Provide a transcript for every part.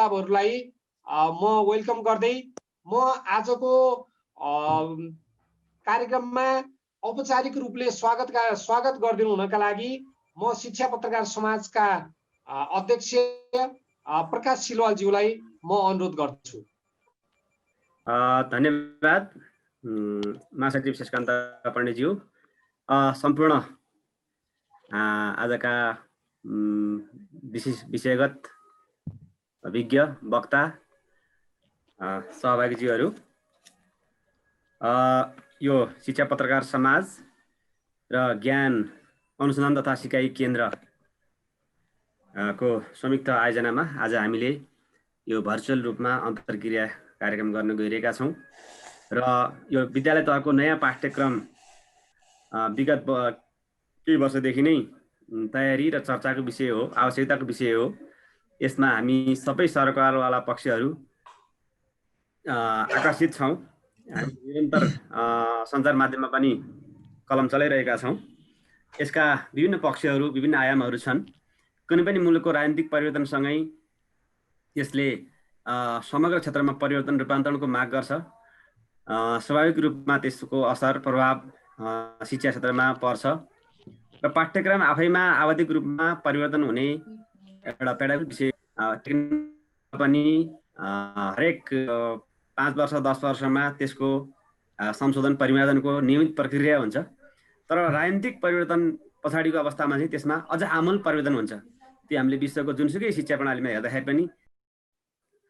महानुभावहरूलाई म वेलकम गर्दै म आजको कार्यक्रममा औपचारिक रूपले स्वागत गरिदिनु हुनका लागि म शिक्षा पत्रकार समाजका अध्यक्ष प्रकाश सिलवालज्यूलाई म अनुरोध गर्छु। धन्यवाद महासचिव शशिकान्त पण्डितज्यू। सम्पूर्ण आजका विषयगत विज्ञ वक्ता सहभागीज्यूहरू, यो शिक्षा पत्रकार समाज र ज्ञान अनुसन्धान तथा सिकाइ केन्द्र को संयुक्त आयोजनामा आज हामीले यो भर्चुअल रूपमा अन्तर्क्रिया कार्यक्रम गर्न गइरहेका छौं र यो विद्यालय तहको नयाँ पाठ्यक्रम विगत केही वर्षदेखि नै तयारी र चर्चाको विषय हो, आवश्यकताको विषय हो। यसमा हामी सबै सरकारवाला पक्षहरू आकर्षित छौं। हामी निरन्तर सञ्चार माध्यममा पनि कलम चलाइरहेका छौं। यसका विभिन्न पक्षहरू, विभिन्न आयामहरू छन्। कुनै पनि मुलुकको राजनीतिक परिवर्तनसँगै यसले समग्र क्षेत्रमा परिवर्तन रूपान्तरणको माग गर्छ। स्वाभाविक रूपमा त्यसको असर प्रभाव शिक्षा क्षेत्रमा पर्छ र पाठ्यक्रम आफैमा आवधिक रूपमा परिवर्तन हुने एउटा पेडागोगिक विषय पनि हरेक 5 वर्ष 10 वर्षमा त्यसको संशोधन परिमार्जनको नियमित प्रक्रिया हुन्छ। तर राजनीतिक परिवर्तन पछाडिको अवस्थामा चाहिँ त्यसमा अझ आमूल परिवर्तन हुन्छ। त्यो हामीले विश्वको जुनसुकै शिक्षा प्रणालीमा हेर्दाखेरि पनि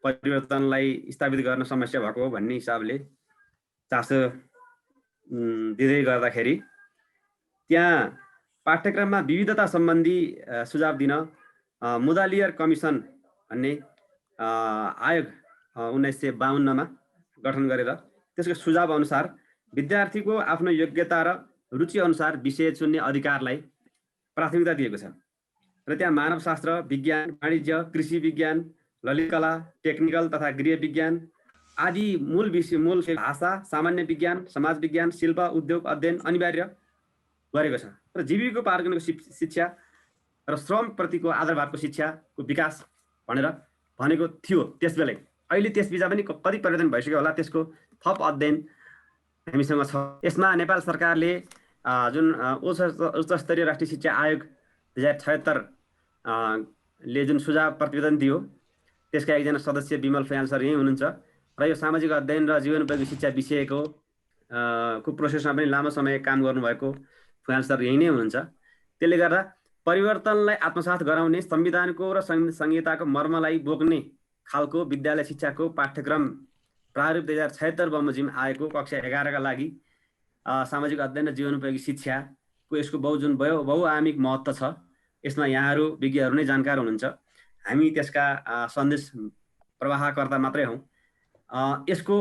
परिवर्तनलाई स्थापित गर्न समस्या भएको हो भन्ने हिसाबले चासो दिँदै गर्दाखेरि त्यहाँ पाठ्यक्रममा विविधता सम्बन्धी सुझाव दिन मुदालियर कमिसन भन्ने आयोग 1952 मा गठन गरेर त्यसको सुझाव अनुसार विद्यार्थीको आफ्नो योग्यता र रुचि अनुसार विषय चुन्ने अधिकारलाई प्राथमिकता दिएको छ र त्यहाँ मानवशास्त्र, विज्ञान, वाणिज्य, कृषि विज्ञान, ललित कला, टेक्निकल तथा गृह विज्ञान आदि मूल भाषा, सामान्य विज्ञान, समाज विज्ञान, शिल्प, उद्योग अध्ययन अनिवार्य गरेको छ र जीविकोपार्जनको शिक्षा र श्रम प्रतिको आधारभातको शिक्षाको विकास भनेर भनेको थियो त्यसबेलै। अहिले त्यसबीच पनि कति परिवर्तन भइसक्यो होला, त्यसको थप अध्ययन हामीसँग छ। यसमा नेपाल सरकारले जुन उच्च स्तरीय राष्ट्रिय शिक्षा आयोग 2076 ले जुन सुझाव प्रतिवेदन दियो त्यसका एकजना सदस्य विमल फयाल सर यही हुनुहुन्छ र यो सामाजिक अध्ययन र जीवनोपयोगी शिक्षा विषयको प्रोसेसमा पनि लामो समय काम गर्नुभएको फयाल सर यही नै हुनुहुन्छ। त्यसले गर्दा परिवर्तनलाई आत्मसात गराउने, संविधानको र संहिताको मर्मलाई बोक्ने खालको विद्यालय शिक्षाको पाठ्यक्रम प्रारूप 2076 बमोजिम आएको कक्षा 11 का लागि सामाजिक अध्ययन र जीवनोपयोगी शिक्षाको यसको बहुआयामिक महत्त्व छ। यसमा यहाँहरू विज्ञहरू नै जानकार हुनुहुन्छ। हामी त्यसका सन्देश प्रवाहकर्ता मात्रै हौं। यसको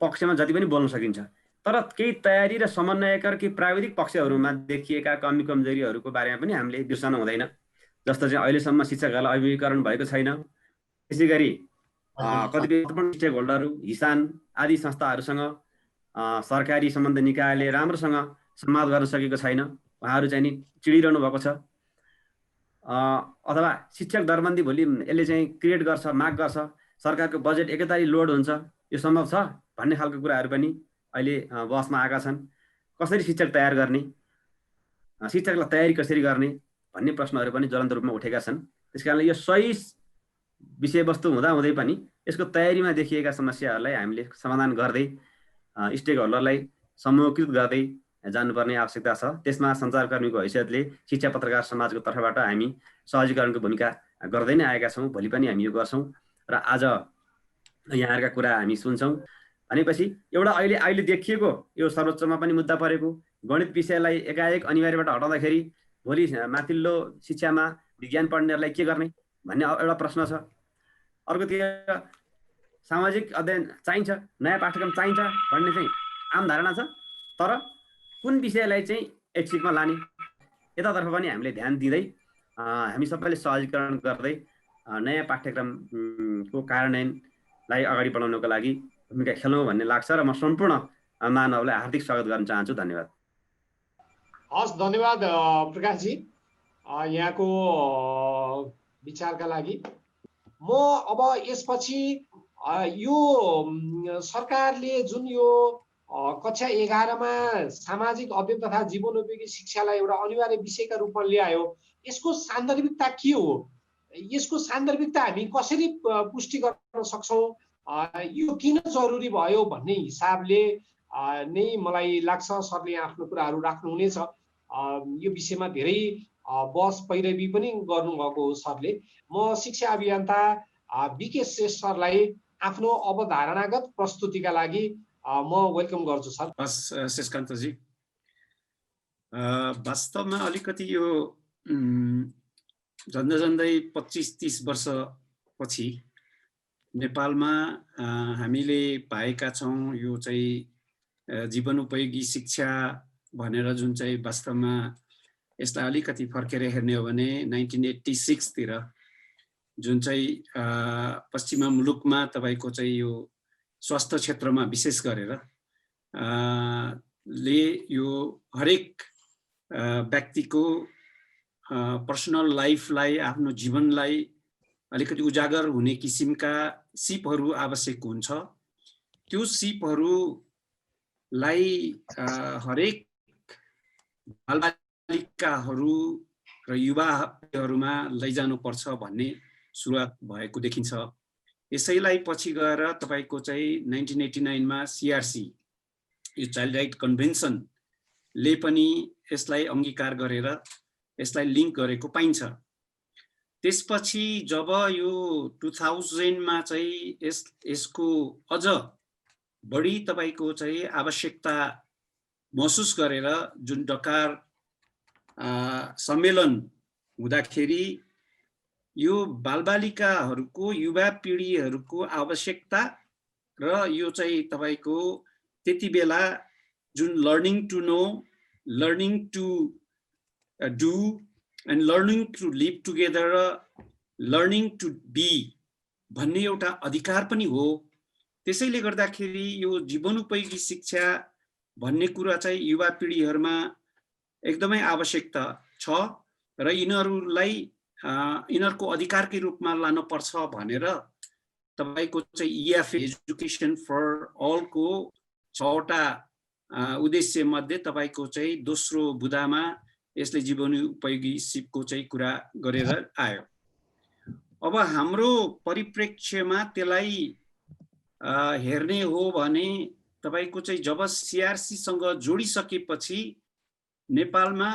पक्षमा जति पनि बोल्न सकिन्छ, तर केही तयारी र समन्वयकर केही प्राविधिक पक्षहरूमा देखिएका कमी कमजोरीहरूको बारेमा पनि हामीले बिर्सन हुँदैन। जस्तो चाहिँ अहिलेसम्म शिक्षकहरूलाई अभिमुखीकरण भएको छैन। त्यसैगरी कतिपय स्टेक होल्डरहरू, हिसान आदि संस्थाहरूसँग सरकारी सम्बन्ध निकायले राम्रोसँग संवाद गर्न सकेको छैन। उहाँहरू चाहिँ नि चिडिरहनु भएको छ। अथवा शिक्षक दरबन्दी भोलि यसले चाहिँ क्रिएट गर्छ, माग गर्छ, सरकारको बजेट एकैतारी लोड हुन्छ, यो सम्भव छ भन्ने खालको कुराहरू पनि अहिले बहसमा आएका छन्। कसरी शिक्षक तयार गर्ने, शिक्षकलाई तयारी कसरी गर्ने भन्ने प्रश्नहरू पनि ज्वलन्त रूपमा उठेका छन्। त्यसकारणले यो सही विषयवस्तु हुँदाहुँदै पनि यसको तयारीमा देखिएका समस्याहरूलाई हामीले समाधान गर्दै स्टेक होल्डरलाई समूहकृत गर्दै जानुपर्ने आवश्यकता छ। त्यसमा सञ्चारकर्मीको हैसियतले शिक्षा पत्रकार समाजको तर्फबाट हामी सहजीकरणको भूमिका गर्दै नै आएका छौँ। भोलि पनि हामी यो गर्छौँ र आज यहाँहरूका कुरा हामी सुन्छौँ। भनेपछि एउटा अहिले देखिएको यो सर्वोच्चमा पनि मुद्दा परेको गणित विषयलाई एकाएक अनिवार्यबाट हटाउँदाखेरि भोलि माथिल्लो शिक्षामा विज्ञान पढ्नेहरूलाई के गर्ने भन्ने एउटा प्रश्न छ। अर्कोतिर सामाजिक अध्ययन चाहिन्छ, नयाँ पाठ्यक्रम चाहिन्छ भन्ने चाहिँ आम धारणा छ। तर कुन विषयलाई चाहिँ एकसिकमा लाने यतातर्फ पनि हामीले ध्यान दिँदै हामी सबैले सहजीकरण गर्दै नयाँ पाठ्यक्रमको कार्यान्वयनलाई अगाडि बढाउनको लागि भूमिका खेलौँ भन्ने लाग्छ र म सम्पूर्ण मानवलाई हार्दिक स्वागत गर्न चाहन्छु। धन्यवाद। हस्, धन्यवाद प्रकाशजी यहाँको विचारका लागि। म अब यसपछि यो सरकारले जुन यो कक्षा 11मा सामाजिक अध्ययन तथा जीवनोपयोगी शिक्षालाई एउटा अनिवार्य विषयका रूपमा ल्यायो, यसको सान्दर्भिकता के हो? यसको सान्दर्भिकता हामी कसरी पुष्टि गर्न सक्छौँ? यो किन जरुरी भयो भन्ने हिसाबले नै मलाई लाग्छ सरले आफ्नो कुराहरू राख्नुहुनेछ। यो विषयमा धेरै बहस पैरवी पनि गर्नुभएको हो सरले। म शिक्षा अभियन्ता बीके श्रेष्ठ सरलाई आफ्नो अवधारणागत प्रस्तुतिका लागि म वेलकम गर्छु सर। हस् शेषकान्तजी, वास्तवमा अलिकति यो झन्डै 25-30 वर्षपछि नेपालमा हामीले पाएका छौँ यो चाहिँ जीवनोपयोगी शिक्षा भनेर जुन चाहिँ वास्तवमा यसलाई अलिकति फर्केर हेर्ने हो भने 1986 तिर जुन चाहिँ पश्चिमा मुलुकमा तपाईको चाहिँ यो स्वास्थ्य क्षेत्रमा विशेष गरेर ले यो हरेक व्यक्तिको पर्सनल लाइफलाई, आफ्नो जीवनलाई अलिकति उजागर हुने किसिमका सिपहरू आवश्यक हुन्छ। त्यो सिपहरूलाई हरेक बालबालिकाहरू र युवाहरूमा लैजानुपर्छ भन्ने सुरुवात भएको देखिन्छ। यसैलाई पछि गएर तपाईको चाहिँ 1989 मा सीआरसी यो चाइल्ड राइट कन्भेन्सनले पनि यसलाई अंगीकार गरेर यसलाई लिंक गरेको पाइन्छ। त्यसपछि जब यो 2000 मा चाहिँ यसको अझ बढी तपाईको चाहिँ आवश्यकता महसुस गरेर जुन डकार सम्मेलन हुँदाखेरि यो बालबालिकाहरूको, युवा पिढीहरूको आवश्यकता र यो चाहिँ तपाईको त्यति बेला जुन learning to know, learning to do and learning to live together, learning to be भन्ने एउटा अधिकार पनि हो। त्यसैले गर्दाखेरि यो जीवनोपयोगी शिक्षा भन्ने कुरा चाहिँ युवा पिढीहरुमा एकदमै आवश्यकता छ र यिनीहरुलाई यिनीहरुको अधिकारकै रूपमा लानु पर्छ भनेर तपाईको चाहिँ EFA एजुकेसन फर ऑल को 6वटा उद्देश्य मध्ये तपाईको चाहिँ दोस्रो बुदामा यसले जीवनोपयोगी सिपको चाहिँ कुरा गरेर आयो। अब हाम्रो परिप्रेक्ष्यमा त्यसलाई हेर्ने हो भने तपाईको चाहिँ जब सीआरसी सँग जोडिसकेपछि नेपालमा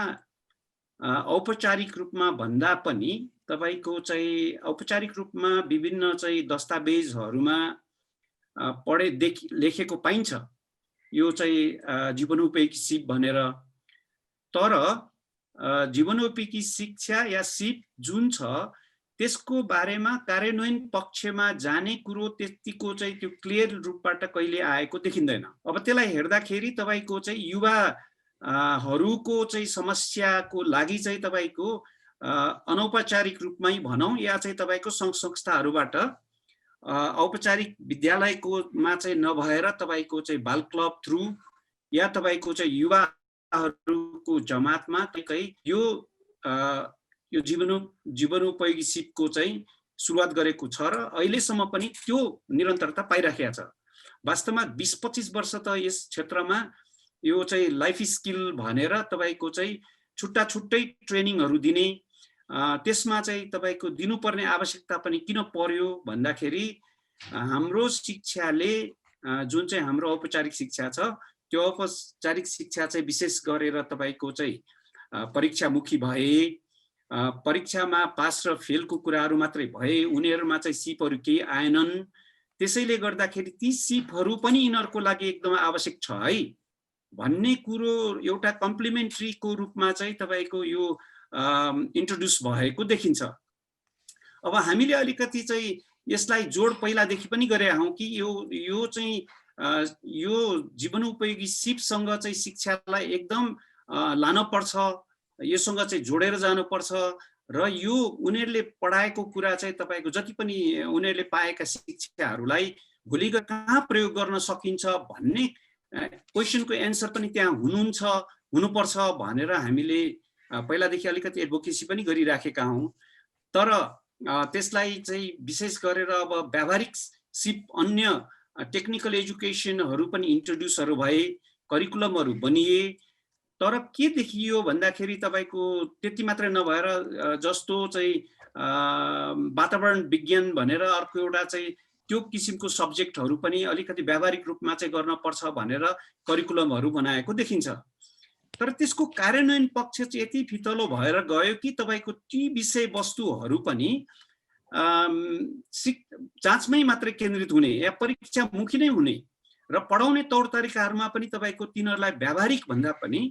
औपचारिक रूपमा भन्दा पनि तपाईको चाहिँ औपचारिक रूपमा विभिन्न चाहिँ दस्तावेजहरुमा पढे लेखेको पाइन्छ यो चाहिँ जीवनोपयोगी सिप भनेर। तर जीवनोपयोगी शिक्षा या सिप जुन छ त्यसको बारेमा कार्यान्वयन पक्षमा जाने कुरो त्यतिको चाहिँ त्यो क्लियर रूपबाट कहिले आएको देखिँदैन। अब त्यसलाई हेर्दाखेरि तपाईको चाहिँ युवा हरूको चाहिँ समस्याको लागि चाहिँ तपाईको अनौपचारिक रूपमै भनौं या चाहिँ तपाईको संघ संस्थाहरूबाट औपचारिक विद्यालयको मा चाहिँ नभएर तपाईको चाहिँ बाल क्लब थ्रु या तपाईको चाहिँ युवाहरूको जमातमा कहीँ यो जीवनोपयोगी सिपको चाहिँ सुरुवात गरेको छ र अहिलेसम्म पनि त्यो निरन्तरता पाइराखेको छ। वास्तवमा 20-25 वर्ष त यस क्षेत्रमा यो चाहिँ लाइफ स्किल भनेर तपाईको चाहिँ छुट्टा छुट्टै ट्रेनिङहरु दिने त्यसमा चाहिँ तपाईको दिनुपर्ने आवश्यकता पनि किन पर्यो भन्दाखेरि हाम्रो शिक्षाले जुन चाहिँ हाम्रो औपचारिक शिक्षा छ त्यो औपचारिक शिक्षा चाहिँ विशेष गरेर तपाईको चाहिँ परीक्षामुखी भए, परीक्षामा पास र फेलको कुराहरु मात्रै भए, उनीहरुमा चाहिँ सिपहरु केही आएनन्। त्यसैले गर्दाखेरि ती सिपहरु पनि यिनीहरुको लागि एकदम आवश्यक छ है भन्ने कुरो एउटा कम्प्लिमेन्ट्रीको रूपमा चाहिँ तपाईको यो इन्ट्रोड्युस भएको देखिन्छ। अब हामीले अलिकति चाहिँ यसलाई जोड पहिलादेखि पनि गरे हौं कि यो चाहिँ यो जीवनोपयोगी सिपसँग चाहिँ शिक्षालाई एकदम लान पर्छ, योसँग चाहिँ जोडेर जानु पर्छ र यो उनीहरुले पढाएको कुरा चाहिँ तपाईको जति पनि उनीहरुले पाएका शिक्षाहरूलाई भोलि गएर कहाँ प्रयोग गर्न सकिन्छ भन्ने क्वेशनको एन्सर पनि त्यहाँ हुनुपर्छ भनेर हामीले पहिलादेखि अलिकति एडभोकेसी पनि गरिराखेका हौं। तर त्यसलाई चाहिँ विशेष गरेर अब व्यावहारिक सिप अन्य टेक्निकल एजुकेसनहरू पनि इन्ट्रोड्युसहरू भए, करिकुलमहरू बनिए। तर के देखियो भन्दाखेरि तपाईँको त्यति मात्रै नभएर जस्तो चाहिँ वातावरण विज्ञान भनेर अर्को एउटा चाहिँ त्यो किसिमको सब्जेक्टहरू पनि अलिकति व्यावहारिक रूपमा चाहिँ गर्न पर्छ भनेर करिकुलमहरू बनाएको देखिन्छ। तर त्यसको कार्यान्वयन पक्ष चाहिँ यति फितलो भएर गयो कि तपाईँको ती विषयवस्तुहरू पनि जाँचमै मात्रै केन्द्रित हुने या परीक्षामुखी नै हुने र पढाउने तौर तरिकाहरूमा पनि तपाईँको तिनीहरूलाई व्यावहारिक भन्दा पनि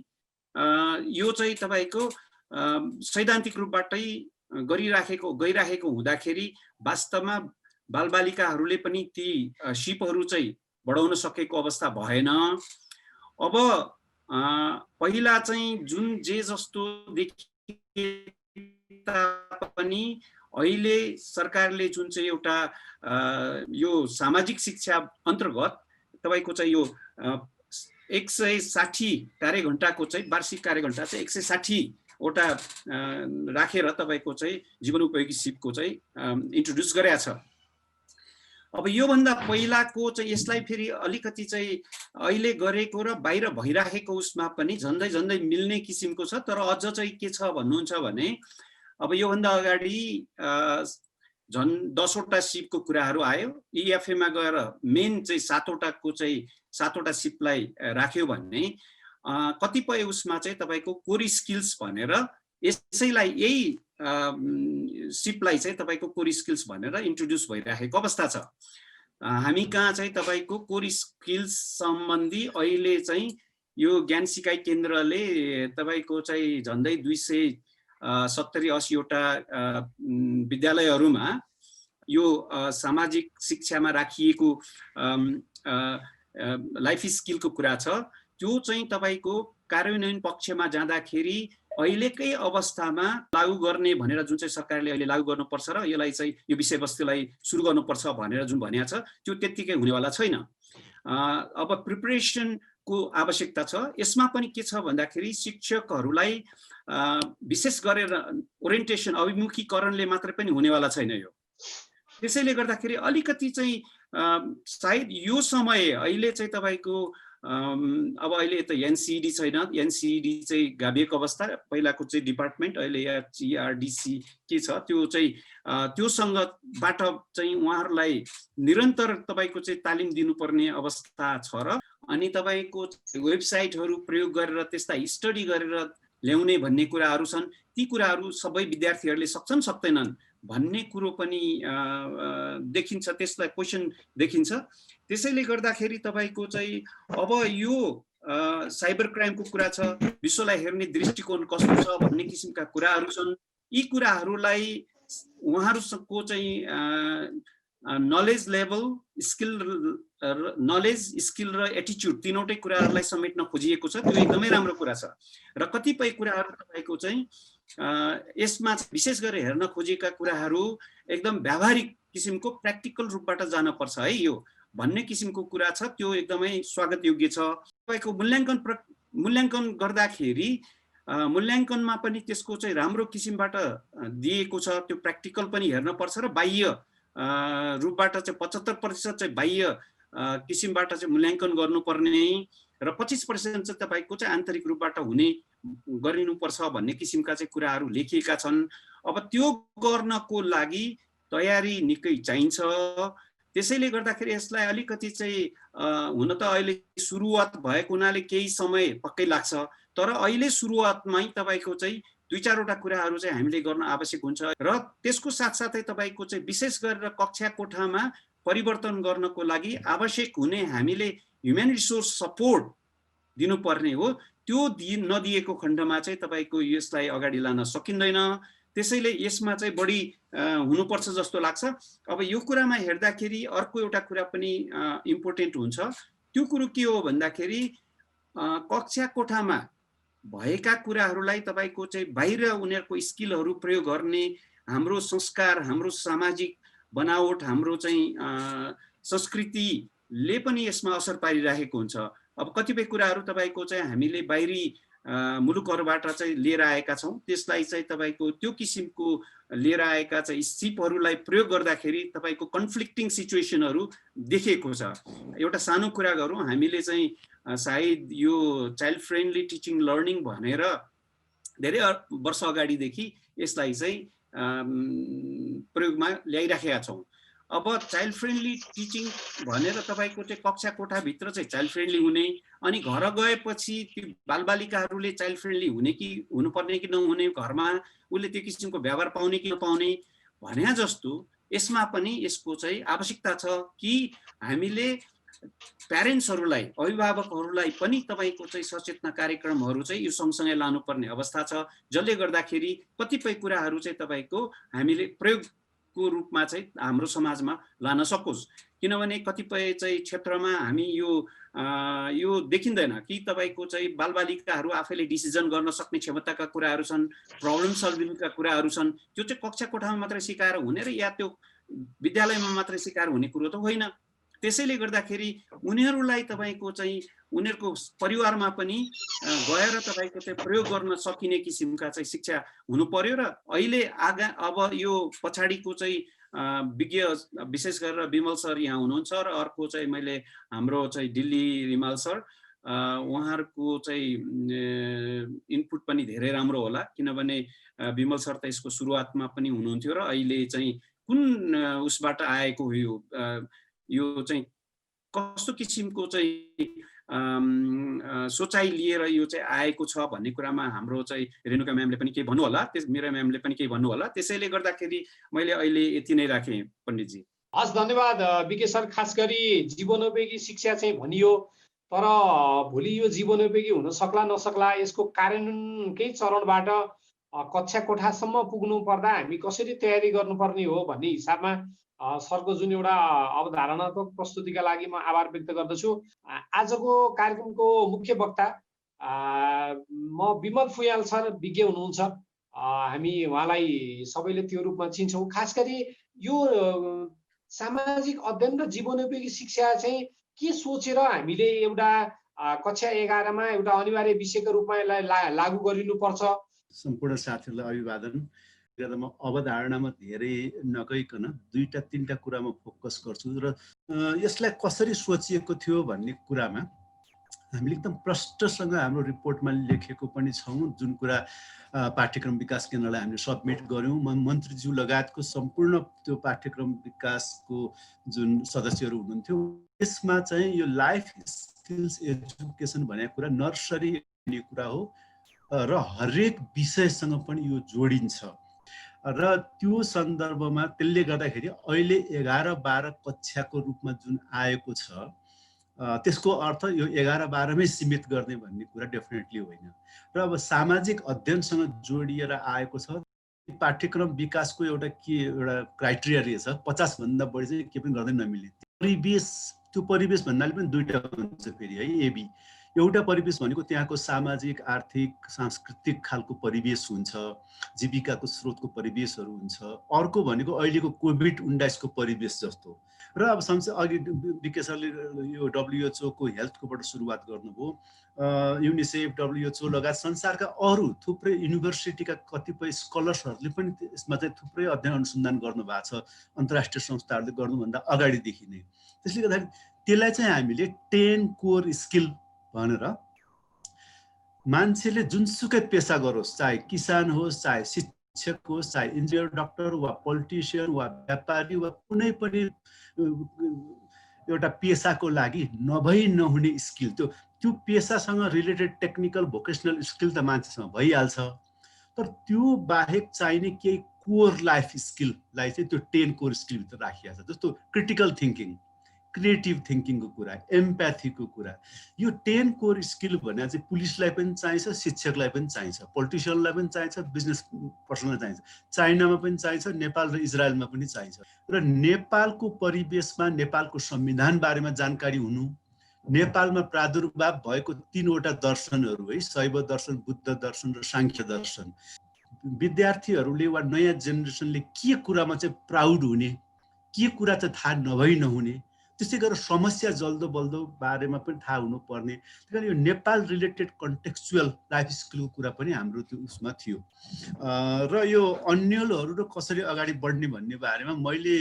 यो चाहिँ तपाईँको सैद्धान्तिक रूपबाटै गइराखेको हुँदाखेरि वास्तवमा बालबालिकाहरूले पनि ती सिपहरू चाहिँ बढाउन सकेको अवस्था भएन। अब पहिला चाहिँ जुन जे जस्तो देखिए तापनि अहिले सरकारले जुन चाहिँ एउटा यो सामाजिक शिक्षा अन्तर्गत तपाईँको चाहिँ यो 160 कार्यघण्टाको चाहिँ वार्षिक कार्यघण्टा चाहिँ 160 वटा राखेर तपाईँको चाहिँ जीवनोपयोगी सिपको चाहिँ इन्ट्रोड्युस गरेको छ। अब योभन्दा पहिलाको चाहिँ यसलाई फेरि अलिकति चाहिँ अहिले गरेको र बाहिर भइराखेको उसमा पनि झन्डै झन्डै मिल्ने किसिमको छ। तर अझ चाहिँ के छ भन्नुहुन्छ भने अब योभन्दा अगाडि झन् 10 वटा सिपको कुराहरू आयो। इएफएमा गएर मेन चाहिँ 7 वटा सिपलाई राख्यो भने कतिपय उसमा चाहिँ तपाईँको कोर स्किल्स भनेर यसैलाई यही सिपलाई चाहिँ तपाईँको कोर स्किल्स भनेर इन्ट्रोड्युस भइराखेको अवस्था छ। हामी कहाँ चाहिँ तपाईँको कोर स्किल्स सम्बन्धी अहिले चाहिँ यो ज्ञान सिकाइ केन्द्रले तपाईँको चाहिँ झन्डै 270-80 वटा विद्यालयहरूमा यो सामाजिक शिक्षामा राखिएको लाइफ स्किलको कुरा छ। त्यो चाहिँ तपाईँको कार्यान्वयन पक्षमा जाँदाखेरि अहिलेकै अवस्थामा लागू गर्ने भनेर जुन चाहिँ सरकारले अहिले लागू गर्नुपर्छ र यसलाई चाहिँ यो विषयवस्तुलाई सुरु गर्नुपर्छ भनेर जुन भनिएको छ त्यो त्यत्तिकै हुनेवाला छैन। अब प्रिपरेसनको आवश्यकता छ। यसमा पनि के छ भन्दाखेरि शिक्षकहरूलाई विशेष गरेर ओरिएन्टेसन अभिमुखीकरणले मात्रै पनि हुनेवाला छैन यो। त्यसैले गर्दाखेरि अलिकति चाहिँ सायद यो समय अहिले चाहिँ तपाईँको अब अहिले त एनसिडी छैन, एनसिडी चाहिँ गाभिएको अवस्था, पहिलाको चाहिँ डिपार्टमेन्ट अहिले ERDC के छ त्यो चाहिँ त्योसँगबाट चाहिँ उहाँहरूलाई निरन्तर तपाईँको चाहिँ तालिम दिनुपर्ने अवस्था छ र अनि तपाईँको वेबसाइटहरू प्रयोग गरेर त्यसलाई स्टडी गरेर ल्याउने भन्ने कुराहरू छन्। ती कुराहरू सबै विद्यार्थीहरूले सक्छन् सक्दैनन् भन्ने कुरो पनि देखिन्छ, त्यसलाई क्वेसन देखिन्छ। त्यसैले गर्दाखेरि तपाईँको चाहिँ अब यो साइबर क्राइमको कुरा छ, विश्वलाई हेर्ने दृष्टिकोण कस्तो छ भन्ने किसिमका कुराहरू छन्। यी कुराहरूलाई उहाँहरूको चाहिँ नलेज लेभल, नलेज, स्किल र एटिच्युड तीनवटै कुराहरूलाई समेट्न खोजिएको छ। त्यो एकदमै राम्रो कुरा छ र कतिपय कुराहरू तपाईँको चाहिँ यसमा विशेष गरेर हेर्न खोजेका कुराहरू एकदम व्यावहारिक किसिमको प्र्याक्टिकल रूपबाट जानुपर्छ है यो भन्ने किसिमको कुरा छ। त्यो एकदमै स्वागत योग्य छ। तपाईँको मूल्याङ्कन गर्दाखेरि मूल्याङ्कनमा पनि त्यसको चाहिँ राम्रो किसिमबाट दिएको छ। त्यो प्र्याक्टिकल पनि हेर्न पर्छ र बाह्य रूपबाट चाहिँ 75% चाहिँ बाह्य किसिमबाट चाहिँ मूल्याङ्कन गर्नुपर्ने र 25% चाहिँ तपाईँको चाहिँ आन्तरिक रूपबाट हुने गरिनुपर्छ भन्ने किसिमका चाहिँ कुराहरू लेखिएका छन्। अब त्यो गर्नको लागि तयारी निकै चाहिन्छ। त्यसैले गर्दाखेरि यसलाई अलिकति चाहिँ हुन त अहिले सुरुवात भएको हुनाले केही समय पक्कै लाग्छ, तर अहिले सुरुवातमै तपाईँको चाहिँ 2-4 वटा कुराहरू चाहिँ हामीले गर्न आवश्यक हुन्छ र त्यसको साथसाथै तपाईँको चाहिँ विशेष गरेर कक्षा कोठामा परिवर्तन गर्नको लागि आवश्यक हुने हामीले ह्युमन रिसोर्स सपोर्ट दिनुपर्ने हो। त्यो नदिएको खण्डमा चाहिँ तपाईँको यसलाई अगाडि लान सकिँदैन। त्यसैले यसमा चाहिँ बढी हुनुपर्छ जस्तो लाग्छ। अब यो कुरामा हेर्दाखेरि अर्को एउटा कुरा पनि इम्पोर्टेन्ट हुन्छ। त्यो कुरो के हो भन्दाखेरि कक्षा कोठामा भएका कुराहरूलाई तपाईँको चाहिँ बाहिर उनीहरूको स्किलहरू प्रयोग गर्ने, हाम्रो संस्कार, हाम्रो सामाजिक बनावट, हाम्रो चाहिँ संस्कृतिले पनि यसमा असर पारिरहेको हुन्छ। अब कतिपय कुराहरू तपाईँको चाहिँ हामीले बाहिरी मुलुकहरूबाट चाहिँ लिएर आएका छौँ। त्यसलाई चाहिँ तपाईँको त्यो किसिमको लिएर आएका चाहिँ सिपहरूलाई प्रयोग गर्दाखेरि तपाईँको कन्फ्लिक्टिङ सिचुएसनहरू देखिएको छ। एउटा सानो कुरा गरौँ, हामीले चाहिँ सायद यो चाइल्ड फ्रेन्डली टिचिङ लर्निङ भनेर धेरै वर्ष अगाडिदेखि यसलाई चाहिँ प्रयोगमा ल्याइराखेका छौँ। अब चाइल्ड फ्रेन्डली टिचिङ भनेर तपाईँको चाहिँ कक्षा कोठाभित्र चाहिँ चाइल्ड फ्रेन्डली हुने, अनि घर गएपछि त्यो बालबालिकाहरूले चाइल्ड फ्रेन्डली हुने कि हुनुपर्ने कि नहुने, घरमा उसले त्यो किसिमको व्यवहार पाउने कि नपाउने भने जस्तो यसमा पनि यसको चाहिँ आवश्यकता छ कि हामीले प्यारेन्ट्सहरूलाई, अभिभावकहरूलाई पनि तपाईँको चाहिँ सचेतना कार्यक्रमहरू चाहिँ यो सँगसँगै लानुपर्ने अवस्था छ, जसले गर्दाखेरि कतिपय कुराहरू चाहिँ तपाईँको हामीले प्रयोगको रूपमा चाहिँ हाम्रो समाजमा लान सकोस्। किनभने कतिपय चाहिँ क्षेत्रमा हामी यो देखिँदैन कि तपाईँको चाहिँ बालबालिकाहरू आफैले डिसिजन गर्न सक्ने क्षमताका कुराहरू छन्, प्रब्लम सल्भिङका कुराहरू छन्। त्यो चाहिँ कक्षा कोठामा मात्रै सिकाएर हुने र या त्यो विद्यालयमा मात्रै सिकाएर हुने कुरो त होइन। त्यसैले गर्दाखेरि उनीहरूलाई तपाईँको चाहिँ उनीहरूको परिवारमा पनि गएर तपाईँको चाहिँ प्रयोग गर्न सकिने किसिमका चाहिँ शिक्षा हुनु पर्यो। र अहिले अब यो पछाडिको चाहिँ विज्ञ विशेष गरेर विमल सर यहाँ हुनुहुन्छ र अर्को चाहिँ मैले हाम्रो चाहिँ दिल्ली रिमाल सर, उहाँहरूको चाहिँ इनपुट पनि धेरै राम्रो होला, किनभने विमल सर त यसको सुरुवातमा पनि हुनुहुन्थ्यो र अहिले चाहिँ कुन उसबाट आएको हो यो चाहिँ कस्तो किसिमको चाहिँ सोचाइ लिएर यो चाहिँ आएको छ भन्ने कुरामा हाम्रो चाहिँ रेणुका म्यामले पनि केही भन्नु होला, मेरा म्यामले पनि केही भन्नु होला। त्यसैले गर्दाखेरि मैले अहिले यति नै राखेँ पण्डितजी। हस्, धन्यवाद विके सर। खास गरी जीवनोपयोगी शिक्षा चाहिँ भनियो, तर भोलि यो जीवनोपयोगी हुन सक्ला नसक्ला यसको कार्यान्वयनकै चरणबाट कक्षा कोठासम्म पुग्नु पर्दा हामी कसरी तयारी गर्नुपर्ने हो भन्ने हिसाबमा सरको जुन एउटा अवधारणात्मक प्रस्तुतिका लागि म आभार व्यक्त गर्दछु। आजको कार्यक्रमको मुख्य वक्ता म विमल फुयाल सर विज्ञ हुनुहुन्छ। हामी उहाँलाई सबैले त्यो रूपमा चिन्छौँ। खास गरी यो सामाजिक अध्ययन र जीवनोपयोगी शिक्षा चाहिँ के सोचेर हामीले एउटा कक्षा 11 मा एउटा अनिवार्य विषयको रूपमा यसलाई लागू गरिनुपर्छ। सम्पूर्ण साथीहरूलाई अभिवादन। म अवधारणामा धेरै नगइकन 2-3 कुरामा फोकस गर्छु र यसलाई कसरी सोचिएको थियो भन्ने कुरामा हामीले एकदम प्रष्टसँग हाम्रो रिपोर्टमा लेखेको पनि छौँ। जुन कुरा पाठ्यक्रम विकास केन्द्रलाई हामीले सबमिट गऱ्यौँ, मन्त्रीज्यू लगायतको सम्पूर्ण त्यो पाठ्यक्रम विकासको जुन सदस्यहरू हुनुहुन्थ्यो यसमा चाहिँ यो लाइफ स्किल्स एजुकेसन भनेको कुरा नर्सरी भन्ने कुरा हो र हरेक विषयसँग पनि यो जोडिन्छ र त्यो सन्दर्भमा त्यसले गर्दाखेरि अहिले 11-12 कक्षाको रूपमा जुन आएको छ त्यसको अर्थ यो 11-12 मै सीमित गर्ने भन्ने कुरा डेफिनेटली होइन। र अब सामाजिक अध्ययनसँग जोडिएर आएको छ। पाठ्यक्रम विकासको एउटा क्राइटेरिया रहेछ, 50 भन्दा बढी चाहिँ के पनि गर्दै नमिल्ने परिवेश। त्यो परिवेश भन्नाले पनि दुईटा हुन्छ फेरि है, एबी। एउटा परिवेश भनेको त्यहाँको सामाजिक, आर्थिक, सांस्कृतिक खालको परिवेश हुन्छ, जीविकाको स्रोतको परिवेशहरू हुन्छ। अर्को भनेको अहिलेको कोभिड-19 को परिवेश जस्तो। र अब अघि विके सरले यो WHO को हेल्थकोबाट सुरुवात गर्नुभयो। युनिसेफ, WHO लगायत संसारका अरू थुप्रै युनिभर्सिटीका कतिपय स्कलर्सहरूले पनि यसमा चाहिँ थुप्रै अध्ययन अनुसन्धान गर्नुभएको छ, अन्तर्राष्ट्रिय संस्थाहरूले गर्नुभन्दा अगाडिदेखि नै। त्यसले गर्दाखेरि त्यसलाई चाहिँ हामीले 10 कोर स्किल भनेर मान्छेले जुनसुकै पेसा गरोस्, चाहे किसान होस्, चाहे शिक्षक होस्, चाहे इन्जिनियर, डाक्टर वा पोलिटिसियन वा व्यापारी वा कुनै पनि एउटा पेसाको लागि नभई नहुने स्किल, त्यो पेसासँग रिलेटेड टेक्निकल भोकेसनल स्किल त मान्छेसँग भइहाल्छ, तर त्यो बाहेक चाहिने केही कोर लाइफ स्किललाई चाहिँ त्यो 10 कोर स्किलभित्र राखिएको छ। जस्तो क्रिटिकल थिङ्किङ, क्रिएटिभ थिङ्किङको कुरा, एम्प्याथीको कुरा। यो 10 कोर स्किल भने चाहिँ पुलिसलाई पनि चाहिन्छ, शिक्षकलाई पनि चाहिन्छ, पोलिटिसियनलाई पनि चाहिन्छ, बिजनेस पर्सनलाई चाहिन्छ, चाइनामा पनि चाहिन्छ, नेपाल र इजरायलमा पनि चाहिन्छ। र नेपालको परिवेशमा नेपालको संविधान बारेमा जानकारी हुनु, नेपालमा प्रादुर्भाव भएको 3वटा दर्शनहरू है, शैव दर्शन, बुद्ध दर्शन र सांख्य दर्शन। विद्यार्थीहरूले वा नयाँ जेनेरेसनले के कुरामा चाहिँ प्राउड हुने, के कुरा चाहिँ थाहा नभई नहुने, त्यसै गरेर समस्या जल्दो बल्दो बारेमा पनि थाहा हुनुपर्ने। त्यही कारण यो नेपाल रिलेटेड कन्टेक्चुअल लाइफ स्किलको कुरा पनि हाम्रो त्यो उसमा थियो। र यो अन्यलहरू र कसरी अगाडि बढ्ने भन्ने बारेमा मैले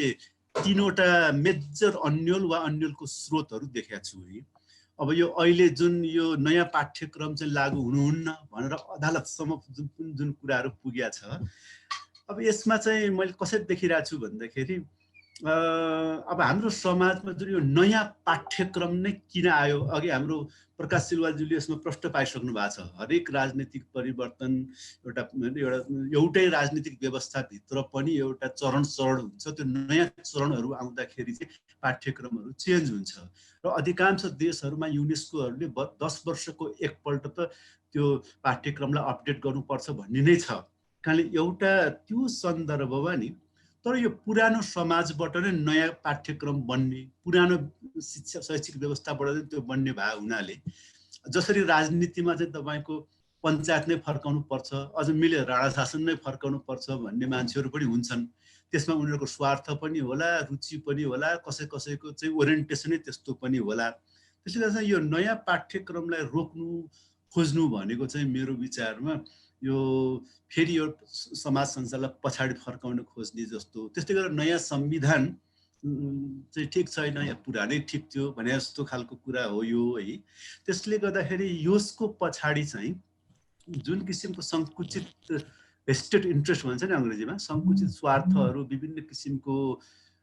3वटा मेजर अन्यल वा अन्यलको स्रोतहरू देखेका छु है। अब यो अहिले जुन यो नयाँ पाठ्यक्रम चाहिँ लागू हुनुहुन्न भनेर अदालतसम्म जुन कुराहरू पुगेका छ, अब यसमा चाहिँ मैले कसरी देखिरहेको छु भन्दाखेरि अब हाम्रो समाजमा जुन यो नयाँ पाठ्यक्रम नै किन आयो, अघि हाम्रो प्रकाश सिलवालज्यूले यसमा प्रश्न पाइसक्नु भएको छ। हरेक राजनीतिक परिवर्तन एउटै राजनीतिक व्यवस्थाभित्र पनि एउटा चरण हुन्छ। त्यो नयाँ चरणहरू आउँदाखेरि चाहिँ पाठ्यक्रमहरू चेन्ज हुन्छ र अधिकांश देशहरूमा युनेस्कोहरूले 10 वर्षको एकपल्ट त त्यो पाठ्यक्रमलाई अपडेट गर्नुपर्छ भन्ने नै छ। कारणले एउटा त्यो सन्दर्भमा नि, तर यो पुरानो समाजबाट नै नयाँ पाठ्यक्रम बन्ने, पुरानो शिक्षा शैक्षिक व्यवस्थाबाट चाहिँ त्यो बन्ने भए हुनाले जसरी राजनीतिमा चाहिँ तपाईँको पञ्चायत नै फर्काउनु पर्छ, अझ मिलेर राणा शासन नै फर्काउनु पर्छ भन्ने मान्छेहरू पनि हुन्छन्। त्यसमा उनीहरूको स्वार्थ पनि होला, रुचि पनि होला, कसैको चाहिँ ओरिएन्टेसनै त्यस्तो पनि होला। त्यसले गर्दा यो नयाँ पाठ्यक्रमलाई रोक्नु खोज्नु भनेको चाहिँ मेरो विचारमा यो फेरि यो समाज संसारलाई पछाडि फर्काउन खोज्ने जस्तो। त्यस्तै गरेर नयाँ संविधान चाहिँ ठिक छैन या पुरानै ठिक थियो भने जस्तो खालको कुरा हो यो है। त्यसले गर्दाखेरि यसको पछाडि चाहिँ जुन किसिमको सङ्कुचित भेस्टेड इन्ट्रेस्ट भन्छ नि अङ्ग्रेजीमा, सङ्कुचित स्वार्थहरू, विभिन्न किसिमको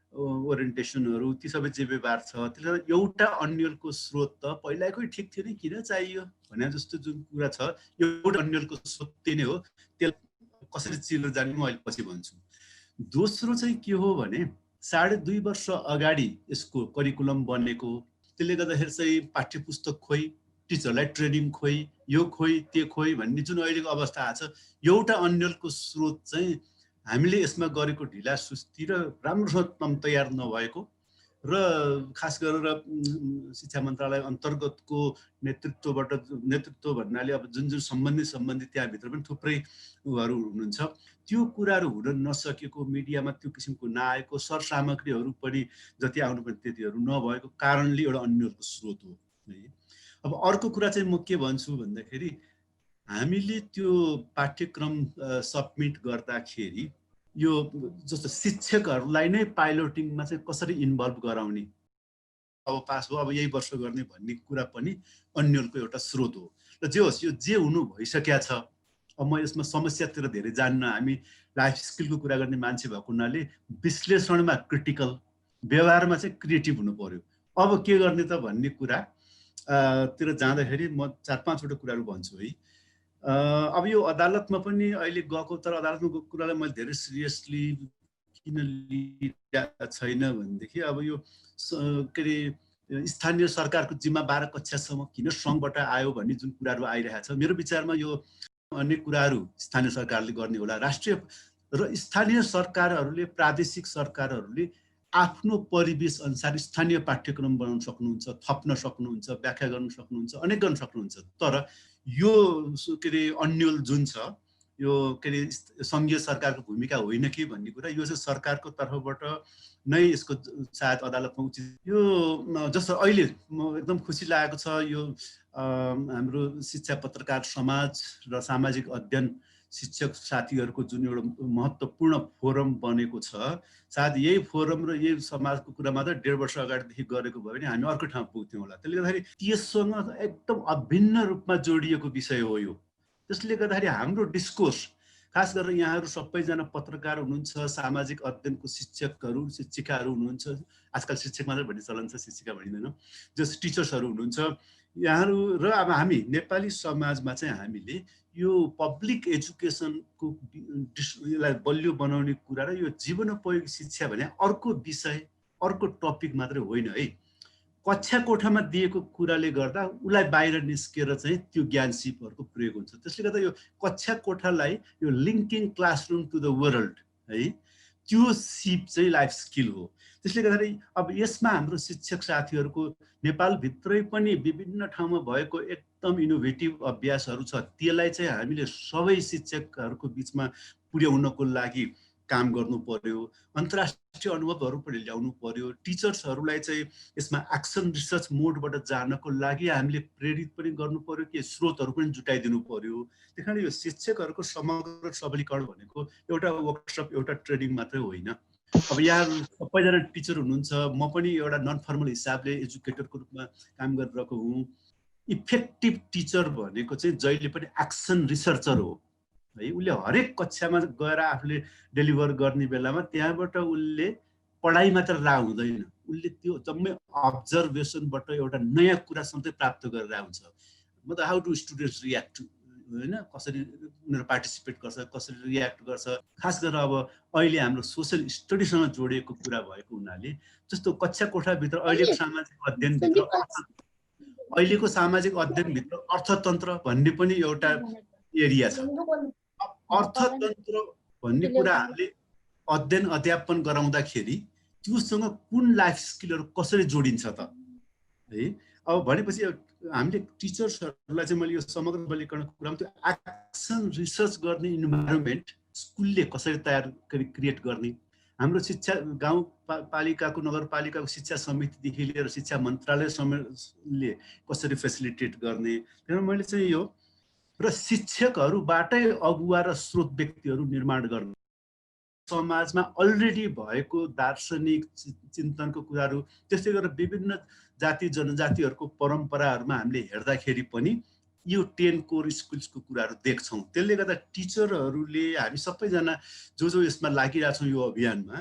ओरिएन्टेसनहरू, ती सबै जिम्मेवार छ। त्यसले गर्दा एउटा अन्यलको स्रोत त पहिलाकै ठिक थियो नि, किन चाहियो भने जस्तो जुन कुरा छ, एउटा अन्यलको स्रोत त्यही नै हो। त्यसलाई कसरी चिरेर जाने म अहिले पछि भन्छु। दोस्रो चाहिँ के हो भने 2.5 वर्ष अगाडि यसको करिकुलम बनेको, त्यसले गर्दाखेरि चाहिँ पाठ्यपुस्तक खोइ, टिचरलाई ट्रेनिङ खोइ, यो खोइ त्यो खोइ भन्ने जुन अहिलेको अवस्था आएको छ, एउटा अन्यलको स्रोत चाहिँ हामीले यसमा गरेको ढिला सुस्ती र राम्रोसँग तयार नभएको र खास गरेर शिक्षा मन्त्रालय अन्तर्गतको नेतृत्व भन्नाले अब जुन सम्बन्धित त्यहाँभित्र पनि थुप्रै उहरू हुनुहुन्छ, त्यो कुराहरू हुन नसकेको, मिडियामा त्यो किसिमको नआएको, सरसामग्रीहरू पनि जति आउनुपर्ने त्यतिहरू नभएको कारणले एउटा अन्यलको स्रोत हो है। अब अर्को कुरा चाहिँ म के भन्छु भन्दाखेरि हामीले त्यो पाठ्यक्रम सबमिट गर्दाखेरि यो जस्तो शिक्षकहरूलाई नै पाइलोटिङमा चाहिँ कसरी इन्भल्भ गराउने, अब पास हो अब यही वर्ष गर्ने भन्ने कुरा पनि अन्यलको एउटा स्रोत हो। र जे होस् यो जे हुनु भइसकेको छ, अब म यसमा समस्यातिर धेरै जान्न, हामी लाइफ स्किलको कुरा गर्ने मान्छे भएको हुनाले विश्लेषणमा क्रिटिकल, व्यवहारमा चाहिँ क्रिएटिभ हुनु पर्यो। अब के गर्ने त भन्ने कुरा तिर जाँदाखेरि म 4-5 वटा कुराहरू भन्छु है। अब यो अदालतमा पनि अहिले गएको, तर अदालतमा गएको कुरालाई मैले धेरै सिरियसली किन लिइरहेको छैन भनेदेखि अब यो के अरे स्थानीय सरकारको जिम्मा 12 कक्षासम्म किन सङ्घबाट आयो भन्ने जुन कुराहरू आइरहेको छ, मेरो विचारमा यो अनेक कुराहरू स्थानीय सरकारले गर्ने होला। राष्ट्रिय र स्थानीय सरकारहरूले, प्रादेशिक सरकारहरूले आफ्नो परिवेश अनुसार स्थानीय पाठ्यक्रम बनाउन सक्नुहुन्छ, थप्न सक्नुहुन्छ, व्याख्या गर्न सक्नुहुन्छ, अनेक गर्न सक्नुहुन्छ। तर यो के अरे अन्यल जुन छ, यो के अरे सङ्घीय सरकारको भूमिका होइन कि भन्ने कुरा, यो चाहिँ सरकारको तर्फबाट नै यसको सायद अदालतमा उचित। यो जस्तो अहिले एकदम खुसी लागेको छ, यो हाम्रो शिक्षा पत्रकार समाज र सामाजिक अध्ययन शिक्षक साथीहरूको जुन एउटा महत्त्वपूर्ण फोरम बनेको छ, सायद यही फोरम र यही समाजको कुरा मात्र 1.5 वर्ष अगाडिदेखि गरेको भयो भने हामी अर्को ठाउँ पुग्थ्यौँ होला। त्यसले गर्दाखेरि त्यससँग एकदम अभिन्न रूपमा जोडिएको विषय हो यो। त्यसले गर्दाखेरि हाम्रो डिस्कोर्स, खास गरेर यहाँहरू सबैजना पत्रकार हुनुहुन्छ, सामाजिक अध्ययनको शिक्षकहरू शिक्षिकाहरू हुनुहुन्छ, आजकल शिक्षक मात्र भन्ने चलन छ, शिक्षिका भनिँदैन, जस टिचर्सहरू हुनुहुन्छ यहाँहरू र अब हामी नेपाली समाजमा चाहिँ हामीले यो पब्लिक एजुकेसनको यसलाई बलियो बनाउने कुरा र यो जीवनोपयोगी शिक्षा भने अर्को विषय, अर्को टपिक मात्रै होइन है। कक्षा कोठामा दिएको कुराले गर्दा उसलाई बाहिर निस्केर चाहिँ त्यो ज्ञान सिपहरूको प्रयोग हुन्छ। त्यसले गर्दा यो कक्षा कोठालाई यो linking classroom to the world है, त्यो सिप चाहिँ लाइफ स्किल हो। त्यसले गर्दाखेरि अब यसमा हाम्रो शिक्षक साथीहरूको नेपालभित्रै पनि विभिन्न ठाउँमा भएको एकदम इनोभेटिभ अभ्यासहरू छ, त्यसलाई चाहिँ हामीले सबै शिक्षकहरूको बिचमा पुर्याउनको लागि काम गर्नु पर्यो, अन्तर्राष्ट्रिय अनुभवहरू पनि ल्याउनु पर्यो। टिचर्सहरूलाई चाहिँ यसमा एक्सन रिसर्च मोडबाट जानको लागि हामीले प्रेरित पनि गर्नु पर्यो, के स्रोतहरू पनि जुटाइदिनु पर्यो। त्यही कारण यो शिक्षकहरूको समग्र सबलीकरण भनेको एउटा वर्कसप, एउटा ट्रेनिङ मात्रै होइन। अब यहाँ सबैजना टिचर हुनुहुन्छ, म पनि एउटा नन फर्मल हिसाबले एजुकेटरको रूपमा काम गरिरहेको हुँ। इफेक्टिभ टिचर भनेको चाहिँ जहिले पनि एक्सन रिसर्चर हो है। उसले हरेक कक्षामा गएर आफूले डेलिभर गर्ने बेलामा त्यहाँबाट उसले पढाइ मात्र राह हुँदैन, उसले त्यो जम्मै अब्जर्भेसनबाट एउटा नयाँ कुरा सधैँ प्राप्त गरेर आउँछ। मतलब हाउ डु स्टुडेन्ट्स रियाक्ट होइन, कसरी उनीहरू पार्टिसिपेट गर्छ, कसरी रियाक्ट गर्छ। खास गरेर अब अहिले हाम्रो सोसियल स्टडीसँग जोडिएको कुरा भएको हुनाले जस्तो कक्षा कोठाभित्र अहिलेको सामाजिक अध्ययनभित्र अर्थतन्त्र भन्ने पनि एउटा एरिया छ। अर्थतन्त्र भन्ने कुरा हामीले अध्ययन अध्यापन गराउँदाखेरि त्योसँग कुन लाइफ स्किलहरू कसरी जोडिन्छ त है। अब भनेपछि हामीले टिचर्सहरूलाई चाहिँ मैले यो समग्र बलिकरणको कुरामा त्यो एक्सन रिसर्च गर्ने इन्भाइरोमेन्ट स्कुलले कसरी तयार क्रिएट गर्ने, हाम्रो शिक्षा गाउँपालिकाको नगरपालिकाको शिक्षा समितिदेखि लिएर शिक्षा मन्त्रालयले कसरी फेसिलिटेट गर्ने। त्यही मैले चाहिँ यो र शिक्षकहरूबाटै अगुवा र स्रोत व्यक्तिहरू निर्माण गर्ने, समाजमा अलरेडी भएको दार्शनिक चिन्तनको कुराहरू, त्यस्तै गरेर विभिन्न जाति जनजातिहरूको परम्पराहरूमा हामीले हेर्दाखेरि पनि यो 10 कोर स्कुल्सको कुराहरू देख्छौँ। त्यसले गर्दा टिचरहरूले हामी सबैजना जो यसमा लागिरहेछौँ यो अभियानमा,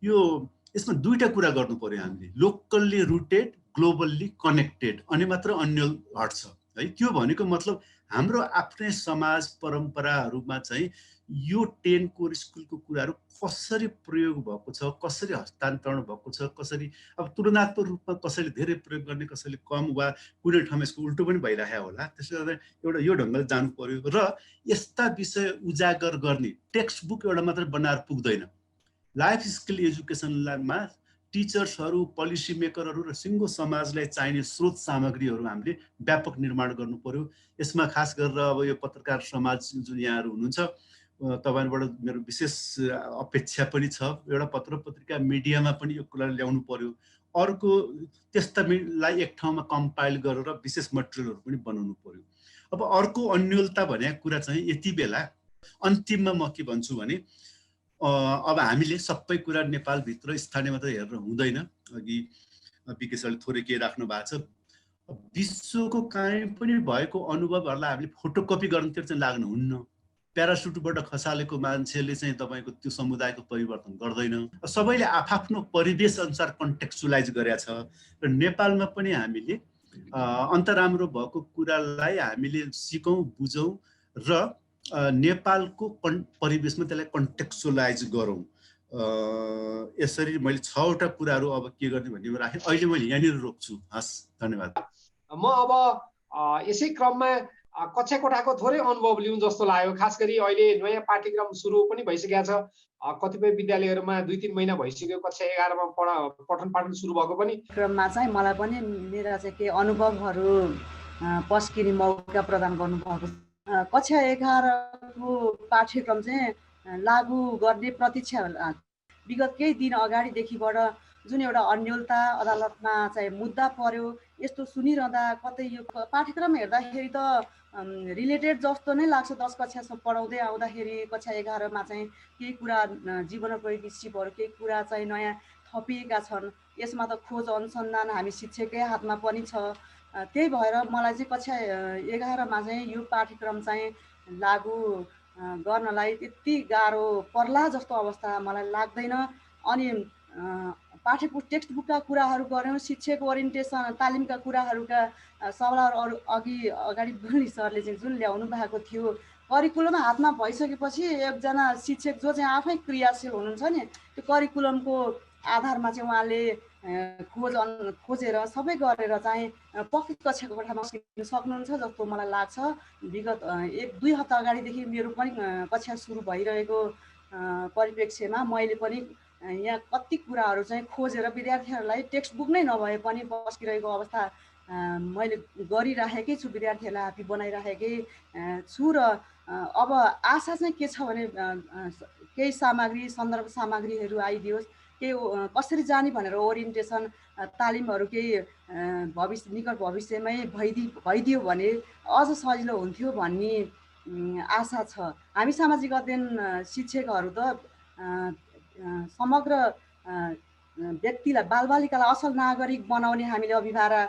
यसमा दुईटा कुरा गर्नु पर्यो हामीले, लोकल्ली रुटेड, ग्लोबल्ली कनेक्टेड, अनि मात्र अन्यल हट्छ है। त्यो भनेको मतलब हाम्रो आफ्नै समाज परम्पराहरूमा चाहिँ यो 10 कोर स्कुलको कुराहरू कसरी प्रयोग भएको छ, कसरी हस्तान्तरण भएको छ, कसरी अब तुलनात्मक रूपमा कसैले धेरै प्रयोग गर्ने, कसैले कम, वा कुनै ठाउँमा यसको उल्टो पनि भइरहेको होला। त्यसले गर्दा एउटा यो ढङ्गले जानु पर्यो। र यस्ता विषय उजागर गर्ने टेक्स्ट बुक एउटा मात्रै बनाएर पुग्दैन। लाइफ स्किल एजुकेसनमा टिचर्सहरू, पोलिसी मेकरहरू र सिङ्गो समाजलाई चाहिने स्रोत सामग्रीहरू हामीले व्यापक निर्माण गर्नु पर्यो। यसमा खास गरेर अब यो पत्रकार समाज जुन यहाँहरू हुनुहुन्छ, तपाईहरुबाट मेरो विशेष अपेक्षा पनि छ। एउटा पत्र पत्रिका मिडियामा पनि यो कुरा ल्याउनु पर्यो। अर्को त्यस्तालाई एक ठाउँमा कम्पाइल गरेर विशेष मटेरियलहरू पनि बनाउनु पर्यो। अब अर्को अन्यलता भनेको कुरा चाहिँ यति बेला अन्तिममा म के भन्छु भने, अब हामीले सबै कुरा नेपालभित्र स्थानीय मात्र हेरेर हुँदैन। अघि विके सरले थोरै के राख्नु भएको छ, विश्वको कहीँ पनि भएको अनुभवहरूलाई हामीले फोटोकपी गर्नतिर चाहिँ लाग्नुहुन्न। प्यारासुटबाट खसालेको मान्छेले चाहिँ तपाईको त्यो समुदायको परिवर्तन गर्दैन। सबैले आफ्नो परिवेश अनुसार कन्टेक्चुअलाइज गरेका छ। र नेपालमा पनि हामीले अन्त राम्रो भएको कुरालाई हामीले सिकौँ, बुझौँ र नेपालको परिवेशमा त्यसलाई कन्टेक्चुअलाइज गरौँ। यसरी मैले 6वटा कुराहरू अब के गर्ने भन्ने राखेँ। अहिले मैले यहाँनिर रोक्छु। हस्, धन्यवाद। म अब यसै क्रममा कक्षा कोठाको थोरै अनुभव लिउँ जस्तो लाग्यो। खास गरी अहिले नयाँ पाठ्यक्रम सुरु पनि भइसकेको छ। कतिपय विद्यालयहरूमा 2-3 महिना भइसक्यो कक्षा 11 मा पठन पाठन सुरु भएको पनि। क्रममा चाहिँ मलाई पनि मेरा चाहिँ के अनुभवहरू पस्किने मौका प्रदान गर्नुभएको छ। कक्षा 11 को पाठ्यक्रम चाहिँ लागू गर्ने प्रतीक्षा विगत केही दिन अगाडिदेखिबाट जुन एउटा अन्यलता अदालतमा चाहिँ मुद्दा पर्यो, यस्तो सुनिरहँदा कतै यो पाठ्यक्रम हेर्दाखेरि त रिलेटेड जस्तो नै लाग्छ। 10 कक्षासम्म पढाउँदै आउँदाखेरि कक्षा 11 मा चाहिँ केही कुरा जीवनोपयोगी सिपहरू, केही कुरा चाहिँ नयाँ थपिएका छन्। यसमा त खोज अनुसन्धान हामी शिक्षककै हातमा पनि छ। त्यही भएर मलाई चाहिँ कक्षा 11 मा चाहिँ यो पाठ्यक्रम चाहिँ लागू गर्नलाई त्यति गाह्रो पर्ला जस्तो अवस्था मलाई लाग्दैन। अनि पाठ्यपुस्तक टेक्स्ट बुकका कुराहरू गऱ्यौँ, शिक्षक ओरिएन्टेसन तालिमका कुराहरूका सवालहरू अगाडि बुढी सरले चाहिँ जुन ल्याउनु भएको थियो, करिकुलम हातमा भइसकेपछि एकजना शिक्षक जो चाहिँ आफै क्रियाशील हुनुहुन्छ नि, त्यो करिकुलमको आधारमा चाहिँ उहाँले खोजेर सबै गरेर चाहिँ पक्कै कक्षाको कोठामा सिक्न सक्नुहुन्छ जस्तो मलाई लाग्छ। विगत 1-2 हप्ता अगाडिदेखि मेरो पनि कक्षा सुरु भइरहेको परिप्रेक्ष्यमा मैले पनि यहाँ कति कुराहरू चाहिँ खोजेर विद्यार्थीहरूलाई टेक्स्ट बुक नै नभए पनि पस्किरहेको अवस्था मैले गरिराखेकै छु, विद्यार्थीहरूलाई हापी बनाइराखेकै छु। र अब आशा चाहिँ के छ भने केही सामग्री सन्दर्भ सामग्रीहरू आइदियोस्, केही कसरी जाने भनेर ओरिएन्टेसन तालिमहरू केही निकट भविष्यमै भइदियो भने अझ सजिलो हुन्थ्यो भन्ने आशा छ। हामी सामाजिक अध्ययन शिक्षकहरू त समग्र व्यक्तिलाई बालबालिकालाई असल नागरिक बनाउने हामीले अभिभारा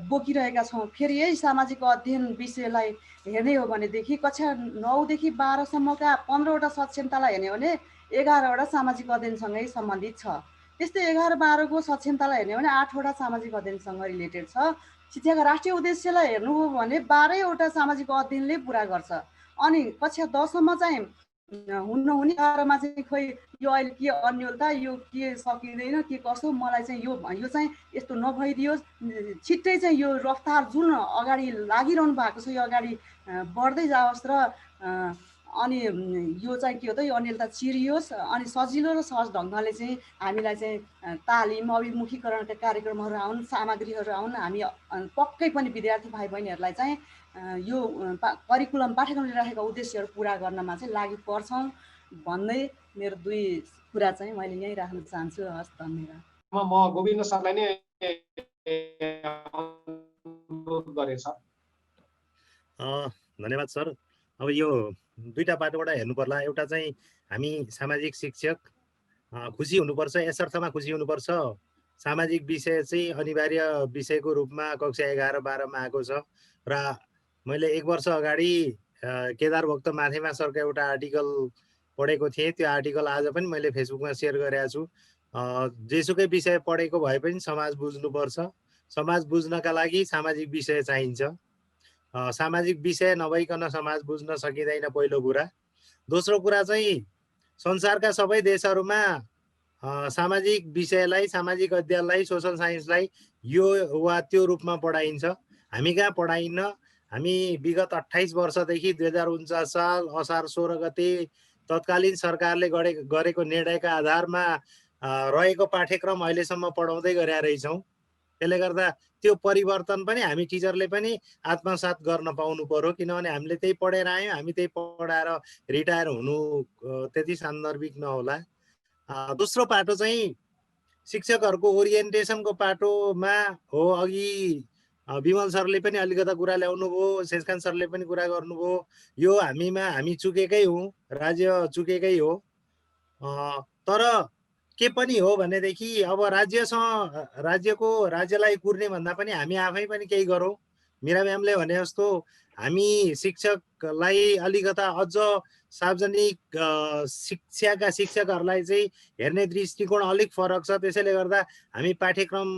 बोकिरहेका छौँ। फेरि यही सामाजिक अध्ययन विषयलाई हेर्ने हो भनेदेखि कक्षा 9 देखि 12 सम्मका 15वटा सक्षमतालाई हेर्ने हो भने 11वटा सामाजिक अध्ययनसँगै सम्बन्धित छ। त्यस्तै 11-12 को सक्षमतालाई हेर्ने हो भने 8वटा सामाजिक अध्ययनसँग रिलेटेड छ। शिक्षाका राष्ट्रिय उद्देश्यलाई हेर्नु हो भने 12वटा सामाजिक अध्ययनले पुरा गर्छ। अनि कक्षा 10 सम्म चाहिँ हुने मा चाहिँ खोइ यो अहिले के अन्योलता, यो के सकिँदैन, के कसो, मलाई चाहिँ यो चाहिँ यस्तो नभइदियोस्, छिट्टै चाहिँ यो रफ्तार जुन अगाडि लागिरहनु भएको छ यो अगाडि बढ्दै जाओस् र अनि यो चाहिँ के हो त, यो अन्यलता चिरियोस्, अनि सजिलो र सहज ढङ्गले चाहिँ हामीलाई चाहिँ तालिम अभिमुखीकरणका कार्यक्रमहरू आउन्, सामग्रीहरू आउन्, हामी पक्कै पनि विद्यार्थी भाइ बहिनीहरूलाई चाहिँ यो करिकुलम पाठ्यक्रमले राखेका उद्देश्यहरू पुरा गर्नमा चाहिँ लागि पर्छौँ भन्दै मेरो 2 कुरा चाहिँ मैले यहीँ राख्न चाहन्छु। हस्, धन्यवाद। म गोविन्द सरलाई नै अनुरोध गरे सर। धन्यवाद सर। अब यो दुईटा बाटोबाट हेर्नु पर्ला। एउटा चाहिँ हामी सामाजिक शिक्षक खुसी हुनुपर्छ, यसर्थमा खुसी हुनुपर्छ सामाजिक विषय चाहिँ अनिवार्य विषयको रूपमा कक्षा 11-12 मा आएको छ। र मैले 1 वर्ष अगाडि केदार भक्त माथेमा सरको एउटा आर्टिकल पढेको थिएँ। त्यो आर्टिकल आज पनि मैले फेसबुकमा सेयर गरेको छु। जेसुकै विषय पढेको भए पनि समाज बुझ्नुपर्छ। समाज बुझ्नका लागि सामाजिक विषय चाहिन्छ। सामाजिक विषय नभइकन समाज बुझ्न सकिँदैन, पहिलो कुरा। दोस्रो कुरा चाहिँ संसारका सबै देशहरूमा सामाजिक विषयलाई, सामाजिक अध्ययनलाई, सोसल साइन्सलाई यो वा त्यो रूपमा पढाइन्छ। हामी कहाँ पढाइन्न। हामी विगत 28 वर्षदेखि 2049 साल असार 16 गते तत्कालीन सरकारले गरेको निर्णयका आधारमा रहेको पाठ्यक्रम अहिलेसम्म पढाउँदै गरेका रहेछौँ। त्यसले गर्दा त्यो परिवर्तन पनि हामी टिचरले पनि आत्मसात गर्न पाउनु पर्यो, किनभने हामीले त्यही पढेर आयौँ, हामी त्यही पढाएर रिटायर हुनु त्यति सान्दर्भिक नहोला। दोस्रो पाटो चाहिँ शिक्षकहरूको ओरिएन्टेसनको पाटोमा हो। अघि विमल सरले पनि अलिकता कुरा ल्याउनु भयो, शेषकान्त सरले पनि कुरा गर्नुभयो। यो हामी चुकेकै हौँ, राज्य चुकेकै हो। तर के पनि हो भनेदेखि अब राज्यलाई कुर्ने भन्दा पनि हामी आफै पनि केही गरौँ। मिरा म्यामले भने जस्तो हामी शिक्षकलाई अलिकता अझ सार्वजनिक शिक्षाका शिक्षकहरूलाई चाहिँ हेर्ने दृष्टिकोण अलिक फरक छ। त्यसैले गर्दा हामी पाठ्यक्रम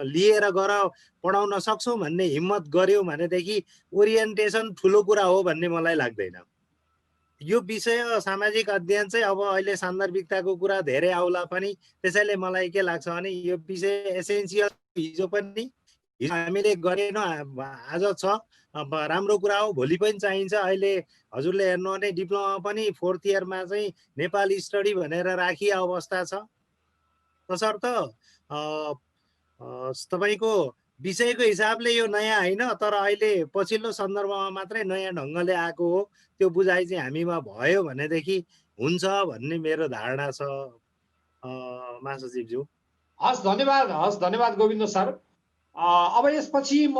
लिएर गएर पढाउन सक्छौँ भन्ने हिम्मत गर्यौँ भनेदेखि ओरिएन्टेसन ठुलो कुरा हो भन्ने मलाई लाग्दैन। यो विषय सामाजिक अध्ययन चाहिँ अब अहिले सान्दर्भिकताको कुरा धेरै आउला पनि। त्यसैले मलाई के लाग्छ भने यो विषय एसेन्सियल हिजो पनि हामीले गरेनौँ, आज छ, राम्रो कुरा हो, भोलि पनि चाहिन्छ। अहिले हजुरले हेर्नु भने डिप्लोमा पनि 4th इयरमा चाहिँ नेपाल स्टडी भनेर राखिएको अवस्था छ। तसर्थ तपाईँको विषयको हिसाबले यो नयाँ होइन, तर अहिले पछिल्लो सन्दर्भमा मात्रै नयाँ ढङ्गले आएको हो। त्यो बुझाइ चाहिँ हामीमा भयो भनेदेखि हुन्छ भन्ने मेरो धारणा छ महासचिवज्यू। हस्, धन्यवाद गोविन्द सर। अब यसपछि म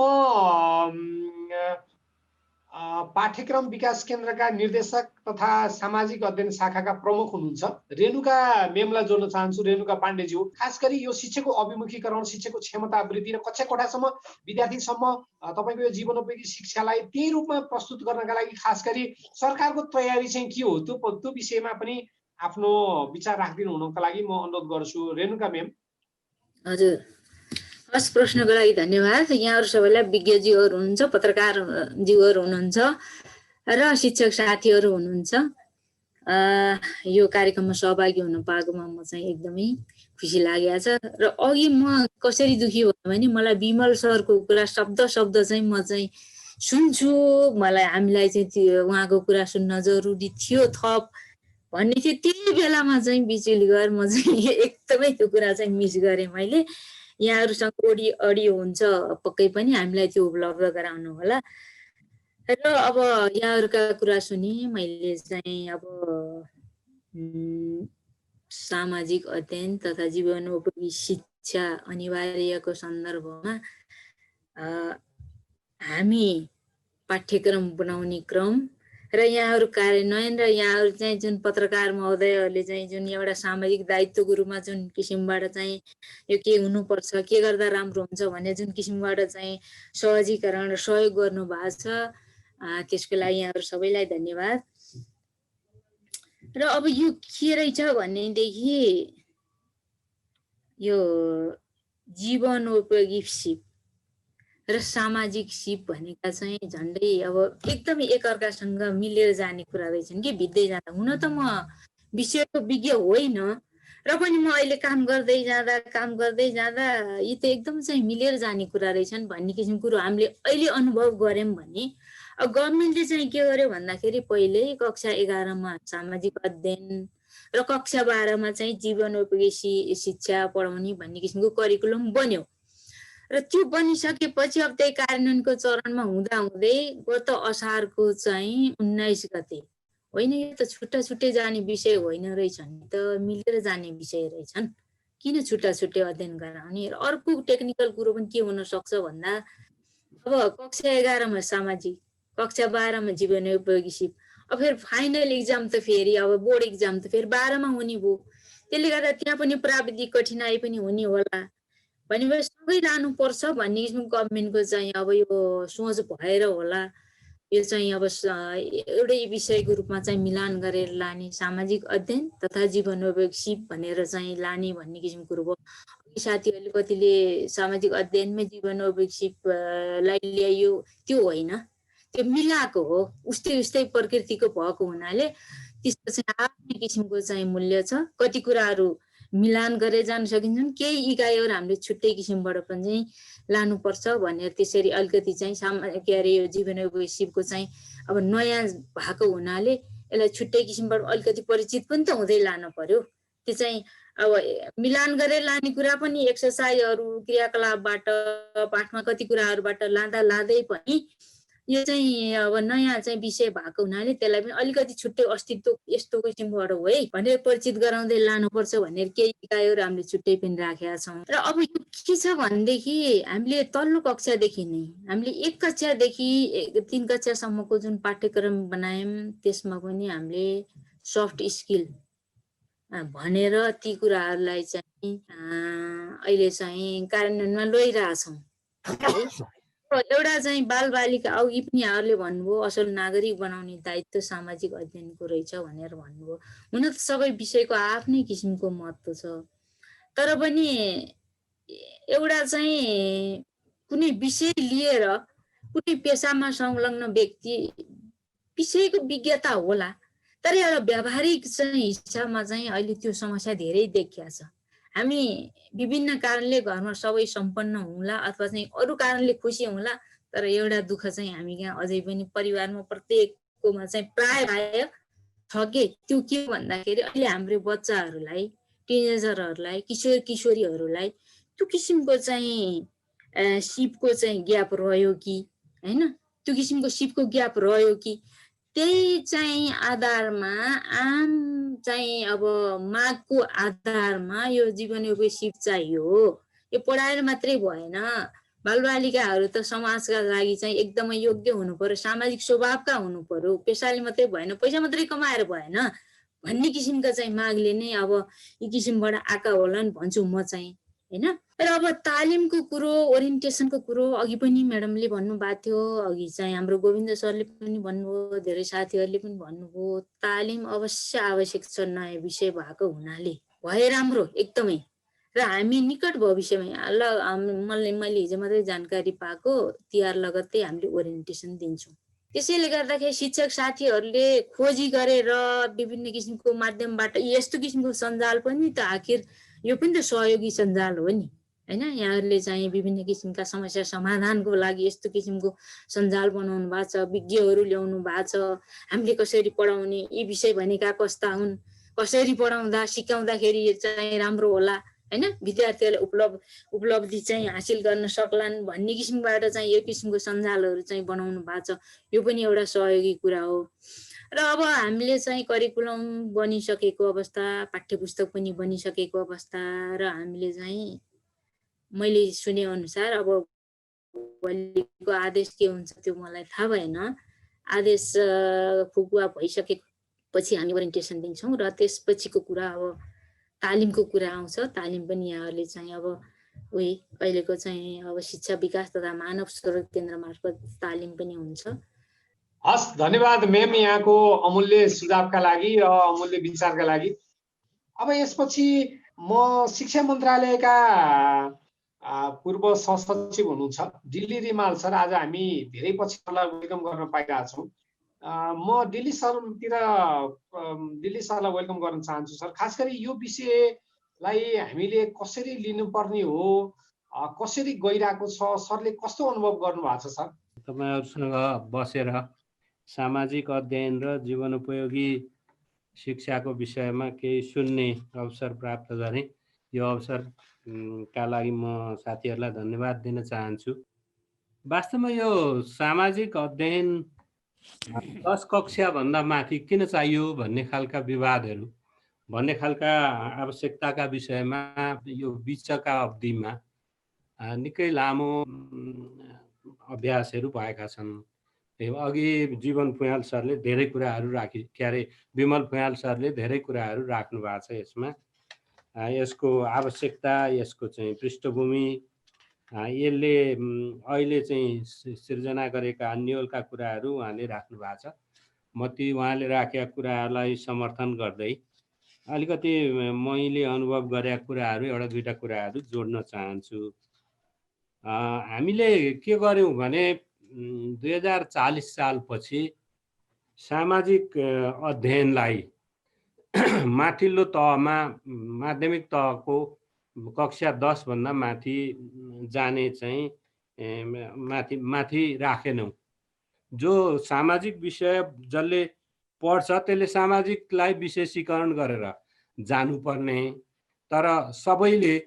पाठ्यक्रम विकास केन्द्रका निर्देशक तथा सामाजिक अध्ययन शाखाका प्रमुख हुनुहुन्छ रेणुका मेमलाई जोड्न चाहन्छु। रेणुका पाण्डेज्यू, खास गरी यो शिक्षाको अभिमुखीकरण, शिक्षाको क्षमता वृद्धि र कक्षा कोठासम्म विद्यार्थीसम्म तपाईँको यो जीवनोपयोगी शिक्षालाई त्यही रूपमा प्रस्तुत गर्नका लागि खास गरी सरकारको तयारी चाहिँ के हो, त्यो विषयमा पनि आफ्नो विचार राखिदिनु हुनको लागि म अनुरोध गर्छु। रेणुका मेम। हजुर, हस्, प्रश्नको लागि धन्यवाद। यहाँहरू सबैलाई विज्ञज्यूहरू हुनुहुन्छ, पत्रकारज्यूहरू हुनुहुन्छ र शिक्षक साथीहरू हुनुहुन्छ। यो कार्यक्रममा सहभागी हुन पाएकोमा म चाहिँ एकदमै खुसी लागेको छ। र अघि म कसरी दुखी भयो भने मलाई विमल सरको कुरा शब्द चाहिँ म चाहिँ सुन्छु, हामीलाई चाहिँ उहाँको कुरा सुन्न जरुरी थियो थप भन्ने थियो। त्यही बेलामा चाहिँ बिजुली गएर म चाहिँ एकदमै त्यो कुरा चाहिँ मिस गरेँ मैले। यहाँहरूसँग अडियो हुन्छ पक्कै पनि, हामीलाई त्यो उपलब्ध गराउनु होला। र अब यहाँहरूका कुरा सुने मैले चाहिँ अब सामाजिक अध्ययन तथा जीवनोपयोगी शिक्षा अनिवार्यको सन्दर्भमा हामी पाठ्यक्रम बनाउने क्रम र यहाँहरू कार्यान्वयन र यहाँहरू चाहिँ जुन पत्रकार महोदयहरूले चाहिँ जुन एउटा सामाजिक दायित्वको रूपमा जुन किसिमबाट चाहिँ यो के हुनुपर्छ, के गर्दा राम्रो हुन्छ भन्ने जुन किसिमबाट चाहिँ सहजीकरण र सहयोग गर्नुभएको छ, त्यसको लागि यहाँहरू सबैलाई धन्यवाद। र अब यो के रहेछ भनेदेखि यो जीवनोपयोगी सिप र सामाजिक सिप भनेका चाहिँ झन्डै अब एकदमै एकअर्कासँग मिलेर जाने कुरा रहेछन् कि भिड्दै जाँदा। हुन त म विषयको विज्ञ होइन र पनि म अहिले काम गर्दै जाँदा यी त एकदम चाहिँ मिलेर जाने कुरा रहेछन् भन्ने किसिमको कुरो हामीले अहिले अनुभव गऱ्यौँ भने अब गभर्मेन्टले चाहिँ के गर्यो भन्दाखेरि पहिल्यै कक्षा 11मा सामाजिक अध्ययन र कक्षा 12मा चाहिँ जीवनोपयोगी शिक्षा पढाउने भन्ने किसिमको करिकुलम बन्यो र त्यो बनिसकेपछि अब त्यही कार्यान्वयनको चरणमा हुँदै गत असारको चाहिँ 19 गते होइन, यो त छुट्टा छुट्टै जाने विषय होइन रहेछन्, त मिलेर जाने विषय रहेछन्, किन छुट्टा छुट्टै अध्ययन गराउने। र अर्को टेक्निकल कुरो पनि के हुन सक्छ भन्दा अब कक्षा 11मा सामाजिक, कक्षा 12मा जीवनोपयोगी सिप, अब फेरि फाइनल इक्जाम त फेरि अब बोर्ड इक्जाम त फेरि 12मा हुने भयो। त्यसले गर्दा त्यहाँ पनि प्राविधिक कठिनाइ पनि हुने होला भनेपछि सँगै लानुपर्छ भन्ने किसिमको गभर्मेन्टको चाहिँ अब यो सोच भएर होला यो चाहिँ अब एउटै विषयको रूपमा चाहिँ मिलान गरेर लाने सामाजिक अध्ययन तथा जीवनोपयोगी सिप भनेर चाहिँ लाने भन्ने किसिमको कुरो भयो। साथीहरूले कतिले सामाजिक अध्ययनमै जीवनोपयोगी सिपलाई ल्याइयो, त्यो होइन, त्यो मिलाएको हो, उस्तै प्रकृतिको भएको हुनाले त्यसको चाहिँ आफ्नै किसिमको चाहिँ मूल्य छ। कति कुराहरू मिलान गरेर जान सकिन्छन्, केही इकाइहरू हामीले छुट्टै किसिमबाट पनि चाहिँ लानुपर्छ भनेर त्यसरी अलिकति चाहिँ के अरे यो जीवनोपयोगी सिपको चाहिँ अब नयाँ भएको हुनाले यसलाई छुट्टै किसिमबाट अलिकति परिचित पनि त हुँदै लानु पर्यो। त्यो चाहिँ अब मिलान गरेर लाने कुरा पनि एक्सर्साइजहरू क्रियाकलापबाट पाठमा कति कुराहरूबाट लाँदै पनि यो चाहिँ अब नयाँ चाहिँ विषय भएको हुनाले त्यसलाई पनि अलिकति छुट्टै अस्तित्व यस्तो किसिमबाट हो है भनेर परिचित गराउँदै लानुपर्छ भनेर केही इकाइहरू हामीले छुट्टै पनि राखेका छौँ। र अब यो के छ भनेदेखि हामीले तल्लो कक्षादेखि नै हामीले 1 कक्षादेखि 3 कक्षासम्मको जुन पाठ्यक्रम बनायौँ त्यसमा पनि हामीले सफ्ट स्किल भनेर ती कुराहरूलाई चाहिँ अहिले चाहिँ कार्यान्वयनमा ल्याइरहेछौँ। एउटा चाहिँ बालबालिका अघि पनि यहाँहरूले भन्नुभयो असल नागरिक बनाउने दायित्व सामाजिक अध्ययनको रहेछ भनेर भन्नुभयो। हुन त सबै विषयको आफ्नै किसिमको महत्त्व छ, तर पनि एउटा चाहिँ कुनै विषय लिएर कुनै पेसामा संलग्न व्यक्ति विषयको विज्ञता होला तर एउटा व्यावहारिक चाहिँ हिसाबमा चाहिँ अहिले त्यो समस्या धेरै देखिया छ। हामी विभिन्न कारणले घरमा सबै सम्पन्न हुँला अथवा चाहिँ अरू कारणले खुसी हुँला, तर एउटा दुःख चाहिँ हामी यहाँ अझै पनि परिवारमा प्रत्येककोमा चाहिँ प्राय छ कि त्यो के भन्दाखेरि अहिले हाम्रो बच्चाहरूलाई टिनेजरहरूलाई किशोरीहरूलाई त्यो किसिमको चाहिँ सिपको चाहिँ ग्याप रह्यो कि होइन, त्यो किसिमको सिपको ग्याप रह्यो कि त्यही चाहिँ आधारमा आम चाहिँ अब मागको आधारमा यो जीवनोपयोगी सिप चाहियो। यो पढाएर मात्रै भएन, बालबालिकाहरू त समाजका लागि चाहिँ एकदमै योग्य हुनु पर्यो, सामाजिक स्वभावका हुनु पर्यो, पेसाले मात्रै भएन, पैसा मात्रै कमाएर भएन भन्ने किसिमका चाहिँ मागले नै अब यी किसिमबाट आएका होलान् भन्छु म चाहिँ होइन। र अब तालिमको कुरो ओरिएन्टेसनको कुरो अघि पनि म्याडमले भन्नुभएको थियो, अघि चाहिँ हाम्रो गोविन्द सरले पनि भन्नुभयो, धेरै साथीहरूले पनि भन्नुभयो, तालिम अवश्य आवश्यक छ नयाँ विषय भएको हुनाले, भए राम्रो एकदमै। र हामी निकट भविष्यमै मैले हिजो मात्रै जानकारी पाएको तिहार लगत्तै हामीले ओरिएन्टेसन दिन्छौँ। त्यसैले गर्दाखेरि शिक्षक साथीहरूले खोजी गरेर विभिन्न किसिमको माध्यमबाट यस्तो किसिमको सञ्जाल पनि त आखिर यो पनि त सहयोगी सञ्जाल हो नि होइन। यहाँहरूले चाहिँ विभिन्न किसिमका समस्या समाधानको लागि यस्तो किसिमको सञ्जाल बनाउनु भएको छ, विज्ञहरू ल्याउनु भएको छ, हामीले कसरी पढाउने, यी विषय भनेका कस्ता हुन्, कसरी पढाउँदा सिकाउँदाखेरि चाहिँ राम्रो होला हैन, विद्यार्थीहरूले उपलब्धि चाहिँ हासिल गर्न सक्लान् भन्ने किसिमबाट चाहिँ यो किसिमको सञ्जालहरू चाहिँ बनाउनु भएको छ। यो पनि एउटा सहयोगी कुरा हो। र अब हामीले चाहिँ करिकुलम बनिसकेको अवस्था, पाठ्यपुस्तक पनि बनिसकेको अवस्था र हामीले चाहिँ मैले सुने अनुसार अब भोलिको आदेश के हुन्छ त्यो मलाई थाहा भएन। आदेश फुकुवा भइसकेपछि हामी ओरिएन्टेसन दिन्छौँ र त्यसपछिको कुरा अब तालिमको कुरा आउँछ। तालिम पनि यहाँहरूले चाहिँ अब अहिलेको चाहिँ अब शिक्षा विकास तथा मानव स्रोत केन्द्र मार्फत तालिम पनि हुन्छ। हस्, धन्यवाद म्याम यहाँको अमूल्य सुझावका लागि र अमूल्य विचारका लागि। अब यसपछि म शिक्षा मन्त्रालयका पूर्व सहसचिव हुनुहुन्छ दिल्ली रिमाल सर, आज हामी धेरै पछि वेलकम गर्न पाइरहेछौँ। म दिल्ली सरलाई वेलकम गर्न चाहन्छु सर। खास गरी यो विषयलाई हामीले कसरी लिनुपर्ने हो, कसरी गइरहेको छ, सरले कस्तो अनुभव गर्नुभएको छ सर? तपाईहरुसँग बसेर सामाजिक अध्ययन र जीवनोपयोगी शिक्षाको विषयमा केही सुन्ने अवसर प्राप्त गरेँ। यो अवसरका लागि म साथीहरूलाई धन्यवाद दिन चाहन्छु। वास्तवमा यो सामाजिक अध्ययन 10 कक्षाभन्दा माथि किन चाहियो भन्ने खालका विवादहरू, भन्ने खालका आवश्यकताका विषयमा यो बिचका अवधिमा निकै लामो अभ्यासहरू भएका छन्। अघि जीवन भुयाल सरले धेरै कुराहरू विमल भुयाल सरले धेरै कुराहरू राख्नु भएको छ यसमा। यसको आवश्यकता, यसको चाहिँ पृष्ठभूमि, यसले अहिले चाहिँ सिर्जना गरेका अन्यलका कुराहरू उहाँले राख्नु भएको छ। म ती उहाँले राखेका कुराहरूलाई समर्थन गर्दै अलिकति मैले अनुभव गरेका कुराहरू एउटा दुईटा कुराहरू जोड्न चाहन्छु। हामीले के गर्यौं भने 2040 सालपछि सामाजिक अध्ययनलाई माथिल्लो तहमा, माध्यमिक तहको कक्षा 10 भन्दा माथि जाने चाहिँ माथि राखेनौं। जो सामाजिक विषय जसले पढ्छ त्यसले सामाजिकलाई विशेषीकरण गरेर जानुपर्ने, तर सबैले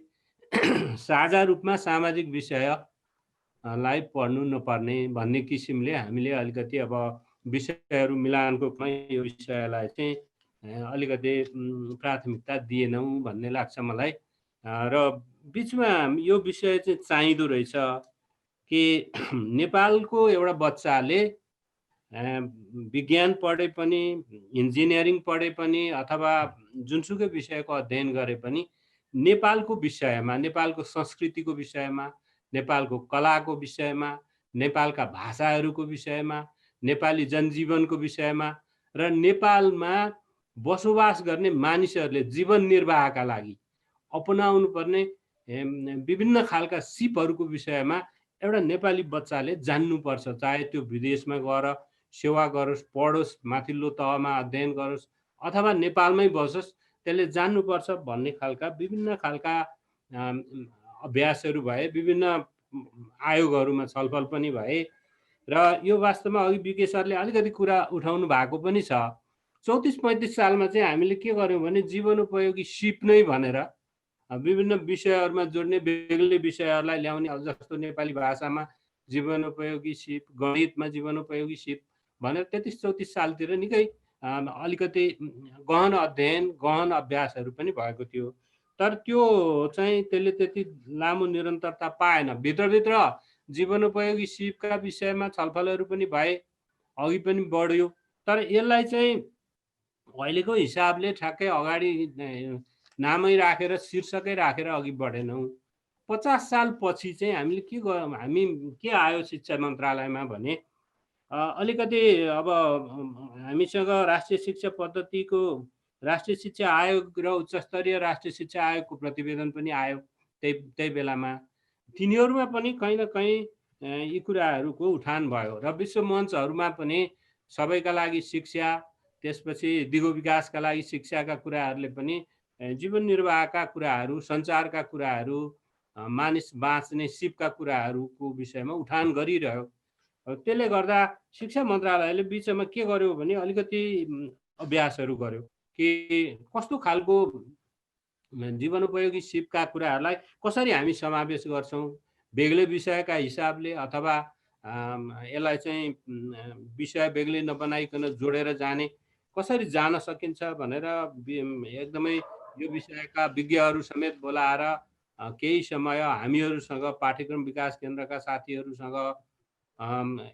साझा रूपमा सामाजिक विषयलाई पढ्नु नपर्ने भन्ने किसिमले हामीले अलिकति अब विषयहरू मिलानको यो विषयलाई चाहिँ अलिकति प्राथमिकता दिएनौं भन्ने लाग्छ मलाई। र बिचमा यो विषय चाहिँ चाहिँदो रहेछ कि नेपालको एउटा बच्चाले विज्ञान पढे पनि, इन्जिनियरिङ पढे पनि अथवा जुनसुकै विषयको अध्ययन गरे पनि नेपालको विषयमा, नेपालको संस्कृतिको विषयमा, नेपालको कलाको विषयमा, नेपालका भाषाहरूको विषयमा, नेपाली जनजीवनको विषयमा र नेपालमा बसोबास गर्ने मानिसहरूले जीवन निर्वाहका लागि अपनाउनु पर्ने विभिन्न खालका सिपहरूको विषयमा एउटा नेपाली बच्चाले जान्नुपर्छ। चाहे त्यो विदेशमा गएर सेवा गरोस्, पढोस्, माथिल्लो तहमा अध्ययन गरोस् अथवा नेपालमै बसोस्, त्यसले जान्नुपर्छ भन्ने खालका विभिन्न खालका अभ्यासहरू भए, विभिन्न आयोगहरूमा छलफल पनि भए र यो वास्तवमा अघि विके सरले अलिकति कुरा उठाउनु भएको पनि छ। 34-35 सालमा चाहिँ हामीले के गर्यौं भने जीवनोपयोगी सिप नै भनेर विभिन्न विषयहरूमा जोड्ने, बेग्लै विषयहरूलाई ल्याउने, जस्तो नेपाली भाषामा जीवनोपयोगी सिप, गणितमा जीवनोपयोगी सिप भनेर 33-34 सालतिर निकै अलिकति गहन अध्ययन, गहन अभ्यासहरू पनि भएको थियो। तर त्यो चाहिँ त्यसले त्यति लामो निरन्तरता पाएन। भित्रभित्र जीवनोपयोगी सिपका विषयमा छलफलहरू पनि भए, अघि पनि बढ्यो। तर यसलाई चाहिँ अहिलेको हिसाबले ठ्याक्कै अगाडि नामै राखेर, शीर्षकै राखेर अघि बढेनौँ। 50 साल पछि चाहिँ हामीले हामी के आयो शिक्षा मन्त्रालयमा भने अलिकति अब हामीसँग राष्ट्रिय शिक्षा पद्धतिको राष्ट्रिय शिक्षा आयोग र उच्चस्तरीय राष्ट्रिय शिक्षा आयोगको प्रतिवेदन पनि आयो त्यही बेलामा। तिनीहरूमा पनि कहीँ न कहीँ यी कुराहरूको उठान भयो र विश्व मञ्चहरूमा पनि सबैका लागि शिक्षा, त्यसपछि दिगो विकासका लागि शिक्षाका कुराहरूले पनि जीवन निर्वाहका कुराहरू, सञ्चारका कुराहरू, मानिस बाँच्ने सिपका कुराहरूको विषयमा उठान गरिरह्यो। त्यसले गर्दा शिक्षा मन्त्रालयले बिचमा के गर्यो भने अलिकति अभ्यासहरू गर्यो कि कस्तो खालको जीवनोपयोगी सिपका कुराहरूलाई कसरी हामी समावेश गर्छौँ, बेग्लै विषयका हिसाबले अथवा यसलाई चाहिँ विषय बेग्लै नबनाइकन जोडेर जाने कसरी जान सकिन्छ भनेर एकदमै यो विषयका विज्ञहरू समेत बोलाएर केही समय हामीहरूसँग पाठ्यक्रम विकास केन्द्रका साथीहरूसँग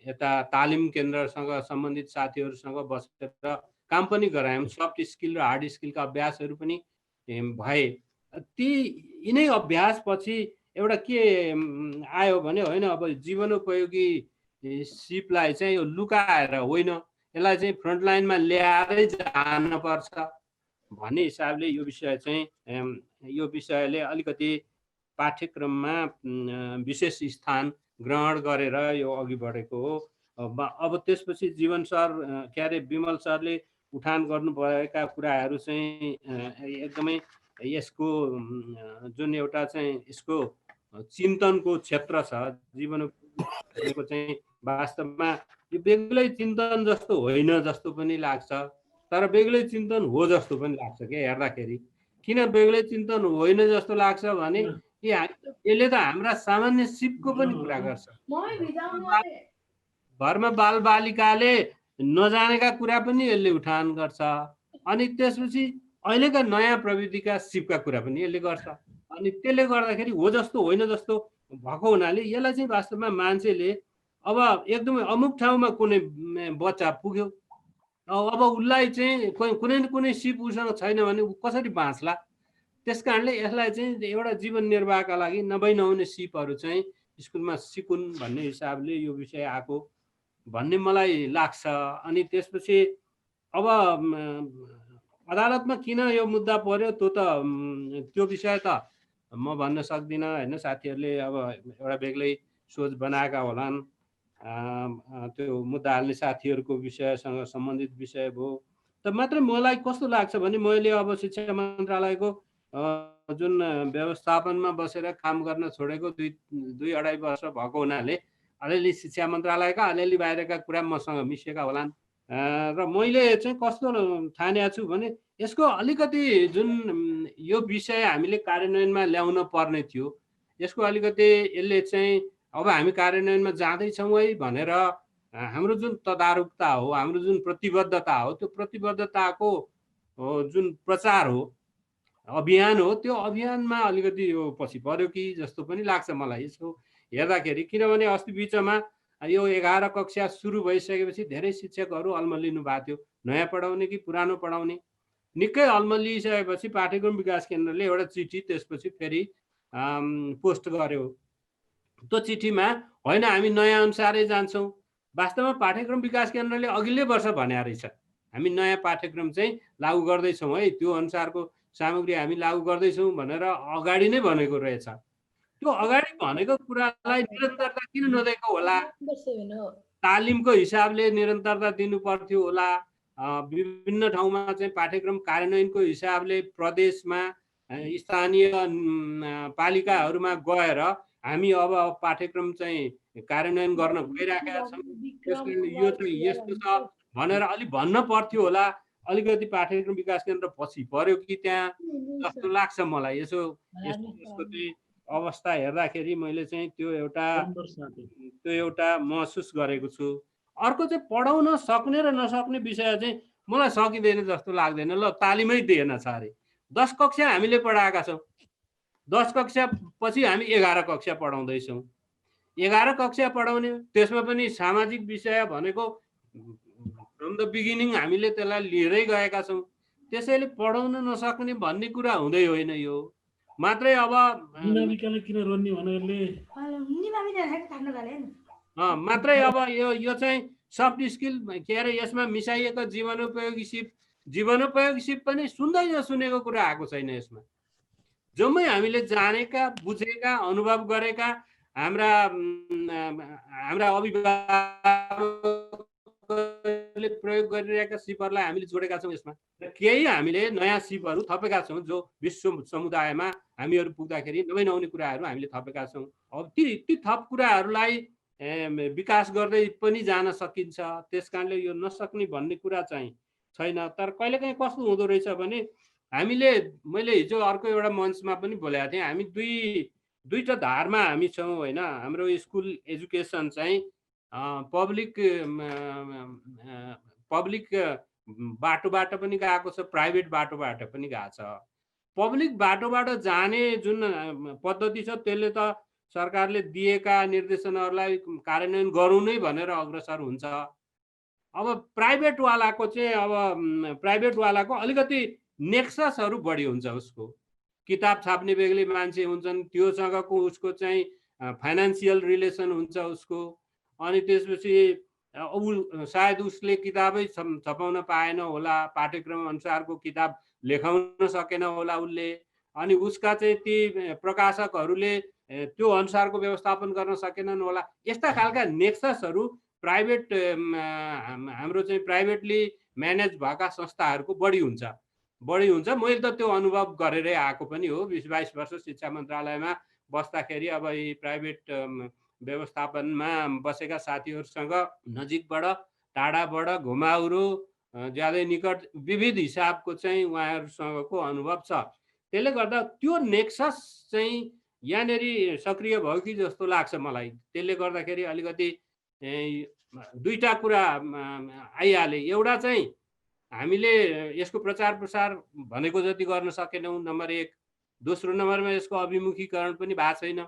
यता तालिम केन्द्रसँग सम्बन्धित साथीहरूसँग बसेर काम पनि गरायौँ। सफ्ट स्किल र हार्ड स्किलका अभ्यासहरू पनि भए। यिनै अभ्यासपछि एउटा के आयो भने होइन, अब जीवनोपयोगी सिपलाई चाहिँ यो लुकाएर होइन, यसलाई चाहिँ फ्रन्टलाइनमा ल्याएरै जानुपर्छ भन्ने हिसाबले यो विषय चाहिँ यो विषयले अलिकति पाठ्यक्रममा विशेष स्थान ग्रहण गरेर यो अघि बढेको हो। अब त्यसपछि जीवन सर के अरे विमल सरले उठान गर्नुभएका कुराहरू चाहिँ एकदमै यसको जुन एउटा चाहिँ यसको चिन्तनको क्षेत्र छ जीवनको चाहिँ वास्तवमा यो बेग्लै चिन्तन जस्तो होइन जस्तो पनि लाग्छ, तर बेग्लै चिन्तन हो जस्तो पनि लाग्छ के हेर्दाखेरि। किन बेग्लै चिन्तन होइन जस्तो लाग्छ भने यसले त हाम्रा सामान्य सिपको पनि कुरा गर्छ। घरमा बालबालिकाले नजानेका कुरा पनि यसले उठान गर्छ, अनि त्यसपछि अहिलेका नयाँ प्रविधिका सिपका कुरा पनि यसले गर्छ। अनि त्यसले गर्दाखेरि हो जस्तो होइन जस्तो भएको हुनाले यसलाई चाहिँ वास्तवमा मान्छेले अब एकदमै अमुक ठाउँमा कुनै बच्चा पुग्यो, अब उसलाई चाहिँ कुनै न कुनै सिप उसँग छैन भने ऊ कसरी बाँच्ला। त्यस कारणले यसलाई चाहिँ एउटा जीवन निर्वाहका लागि नभई नहुने सिपहरू चाहिँ स्कुलमा सिकुन् भन्ने हिसाबले यो विषय आएको भन्ने मलाई लाग्छ। अनि त्यसपछि अब अदालतमा किन यो मुद्दा पर्यो त्यो विषय त म भन्न सक्दिनँ होइन। साथीहरूले अब एउटा बेग्लै सोच बनाएका होलान्, त्यो मुद्दा हाल्ने साथीहरूको विषयसँग सम्बन्धित विषय भयो। त मात्रै मलाई कस्तो लाग्छ भने मैले अब शिक्षा मन्त्रालयको जुन व्यवस्थापनमा बसेर काम गर्न छोडेको 2-2.5 वर्ष भएको हुनाले अलिअलि शिक्षा मन्त्रालयका अलिअलि बाहिरका कुरा मसँग मिसिएका होलान् र मैले चाहिँ कस्तो ठानेको छु भने यसको अलिकति जुन यो विषय हामीले कार्यान्वयनमा ल्याउन पर्ने थियो, यसको अलिकति यसले चाहिँ अब हामी कार्यान्वयनमा जाँदैछौँ है भनेर हाम्रो जुन तदारुकता हो, हाम्रो जुन प्रतिबद्धता हो, त्यो प्रतिबद्धताको जुन प्रचार हो, अभियान हो, त्यो अभियानमा अलिकति यो पछि पर्यो कि जस्तो पनि लाग्छ मलाई यसको हेर्दाखेरि। किनभने अस्ति बिचमा यो 11 कक्षा सुरु भइसकेपछि धेरै शिक्षकहरू अल्मलिनु भएको थियो, नयाँ पढाउने कि पुरानो पढाउने। निकै अल्मलिसकेपछि पाठ्यक्रम विकास केन्द्रले एउटा चिठी त्यसपछि फेरि पोस्ट गर्यो। त्यो चिठीमा होइन हामी नयाँ अनुसारै जान्छौँ। वास्तवमा पाठ्यक्रम विकास केन्द्रले अघिल्लै वर्ष भने रहेछ हामी नयाँ पाठ्यक्रम चाहिँ लागू गर्दैछौँ है, त्यो अनुसारको सामग्री हामी लागू गर्दैछौँ भनेर अगाडि नै भनेको रहेछ। त्यो अगाडि भनेको कुरालाई निरन्तरता किन नदिएको होला? तालिमको हिसाबले निरन्तरता दिनु पर्थ्यो होला। विभिन्न ठाउँमा चाहिँ पाठ्यक्रम कार्यान्वयनको हिसाबले प्रदेशमा स्थानीय पालिकाहरूमा गएर हामी अब पाठ्यक्रम चाहिँ कार्यान्वयन गर्न गइराखेका छौँ। त्यसकारणले यो चाहिँ यस्तो छ भनेर अलिक भन्न पर्थ्यो होला। अलिकति पाठ्यक्रम विकास केन्द्र पछि पर्यो कि त्यहाँ जस्तो लाग्छ मलाई। यसो यसको चाहिँ अवस्था हेर्दाखेरि मैले चाहिँ त्यो एउटा महसुस गरेको छु। अर्को चाहिँ पढाउन सक्ने र नसक्ने विषय चाहिँ मलाई सकिँदैन जस्तो लाग्दैन। ल तालिमै दिएन छ अरे। 10 कक्षा हामीले पढाएका छौँ, 10 कक्षा पछि हामी 11 कक्षा पढाउँदैछौँ। 11 कक्षा पढाउने, त्यसमा पनि सामाजिक विषय भनेको फ्रम द बिगिनिङ हामीले त्यसलाई लिएरै गएका छौँ। त्यसैले पढाउन नसक्ने भन्ने कुरा हुँदै होइन। यो मात्रै अब मात्रै अब यो चाहिँ सफ्ट स्किल के अरे यसमा मिसाइएको जीवनोपयोगी सिप पनि सुन्दै नसुनेको कुरा आएको छैन यसमा। जम्मै हामीले जानेका, बुझेका, अनुभव गरेका हाम्रा अभिभावकले प्रयोग गरिरहेका सिपहरूलाई हामीले जोडेका छौँ यसमा। र केही हामीले नयाँ सिपहरू थपेका छौँ जो विश्व समुदायमा हामीहरू पुग्दाखेरि नभई नहुने कुराहरू हामीले थपेका छौँ। अब ती थप कुराहरूलाई विकास गर्दै पनि जान सकिन्छ। त्यस कारणले यो नसक्ने भन्ने कुरा चाहिँ छैन। तर कहिलेकाहीँ कस्तो हुँदो रहेछ भने मैले हिजो अर्को एउटा मञ्चमा पनि बोलेको थिएँ, हामी दुईटा धारमा हामी छौँ होइन। हाम्रो स्कुल एजुकेसन चाहिँ पब्लिक बाटोबाट पनि गएको छ, प्राइभेट बाटोबाट पनि गएको छ। पब्लिक बाटोबाट जाने जुन पद्धति छ त्यसले त सरकारले दिएका निर्देशनहरूलाई कार्यान्वयन गरौँ नै भनेर अग्रसर हुन्छ। अब प्राइभेटवालाको चाहिँ प्राइभेटवालाको अलिकति नेक्ससहरू बढी हुन्छ। उसको किताब छाप्ने बेग्लै मान्छे हुन्छन्, त्योसँगको उसको चाहिँ फाइनेन्सियल रिलेसन हुन्छ उसको। अनि त्यसपछि सायद उसले किताबै छपाउन पाएन होला, पाठ्यक्रम अनुसारको किताब लेखाउन सकेन होला उसले। अनि उसका चाहिँ ती प्रकाशकहरूले त्यो अनुसारको व्यवस्थापन गर्न सकेनन् होला। यस्ता खालका नेक्ससहरू प्राइभेट हाम्रो चाहिँ प्राइभेटली म्यानेज भएका संस्थाहरूको बढी हुन्छ। मैले त त्यो अनुभव गरेरै आएको पनि हो। 20-22 वर्ष शिक्षा मन्त्रालयमा बस्दाखेरि अब यी प्राइभेट व्यवस्थापनमा बसेका साथीहरूसँग नजिकबाट, टाढाबाट, घुमाउरो, ज्यादै निकट, विविध हिसाबको चाहिँ उहाँहरूसँगको अनुभव छ। त्यसले गर्दा त्यो नेक्सस चाहिँ यहाँनिर सक्रिय भयो कि जस्तो लाग्छ मलाई। त्यसले गर्दाखेरि अलिकति दुईटा कुरा आइहाले। एउटा चाहिँ हामीले यसको प्रचार प्रसार भनेको जति गर्न सकेनौँ, नम्बर 1। दोस्रो नम्बरमा यसको अभिमुखीकरण पनि भएको छैन।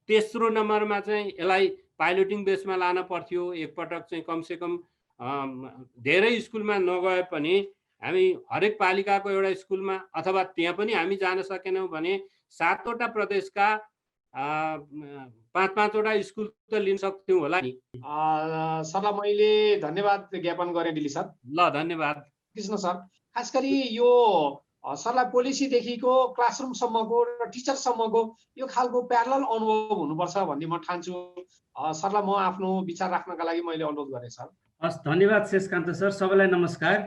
तेस्रो नम्बरमा चाहिँ यसलाई पाइलोटिङ बेसमा लान पर्थ्यो। एकपटक चाहिँ कमसेकम धेरै स्कुलमा नगए पनि हामी हरेक पालिकाको एउटा स्कुलमा, अथवा त्यहाँ पनि हामी जान सकेनौँ भने 7वटा प्रदेशका 5-5वटा स्कुल त लिन सक्थ्यौँ होला नि। सरलाई मैले धन्यवाद ज्ञापन गरेँ दिली सर। ल धन्यवाद कृष्ण सर। खास गरी यो सरलाई पोलिसीदेखिको क्लासरुमसम्मको र टिचरसम्मको यो खालको प्यारलल अनुभव हुनुपर्छ भन्ने म ठान्छु। सरलाई म आफ्नो विचार राख्नका लागि मैले अनुरोध गरेँ सर। हस्, धन्यवाद शेषकान्त सर। सबैलाई नमस्कार।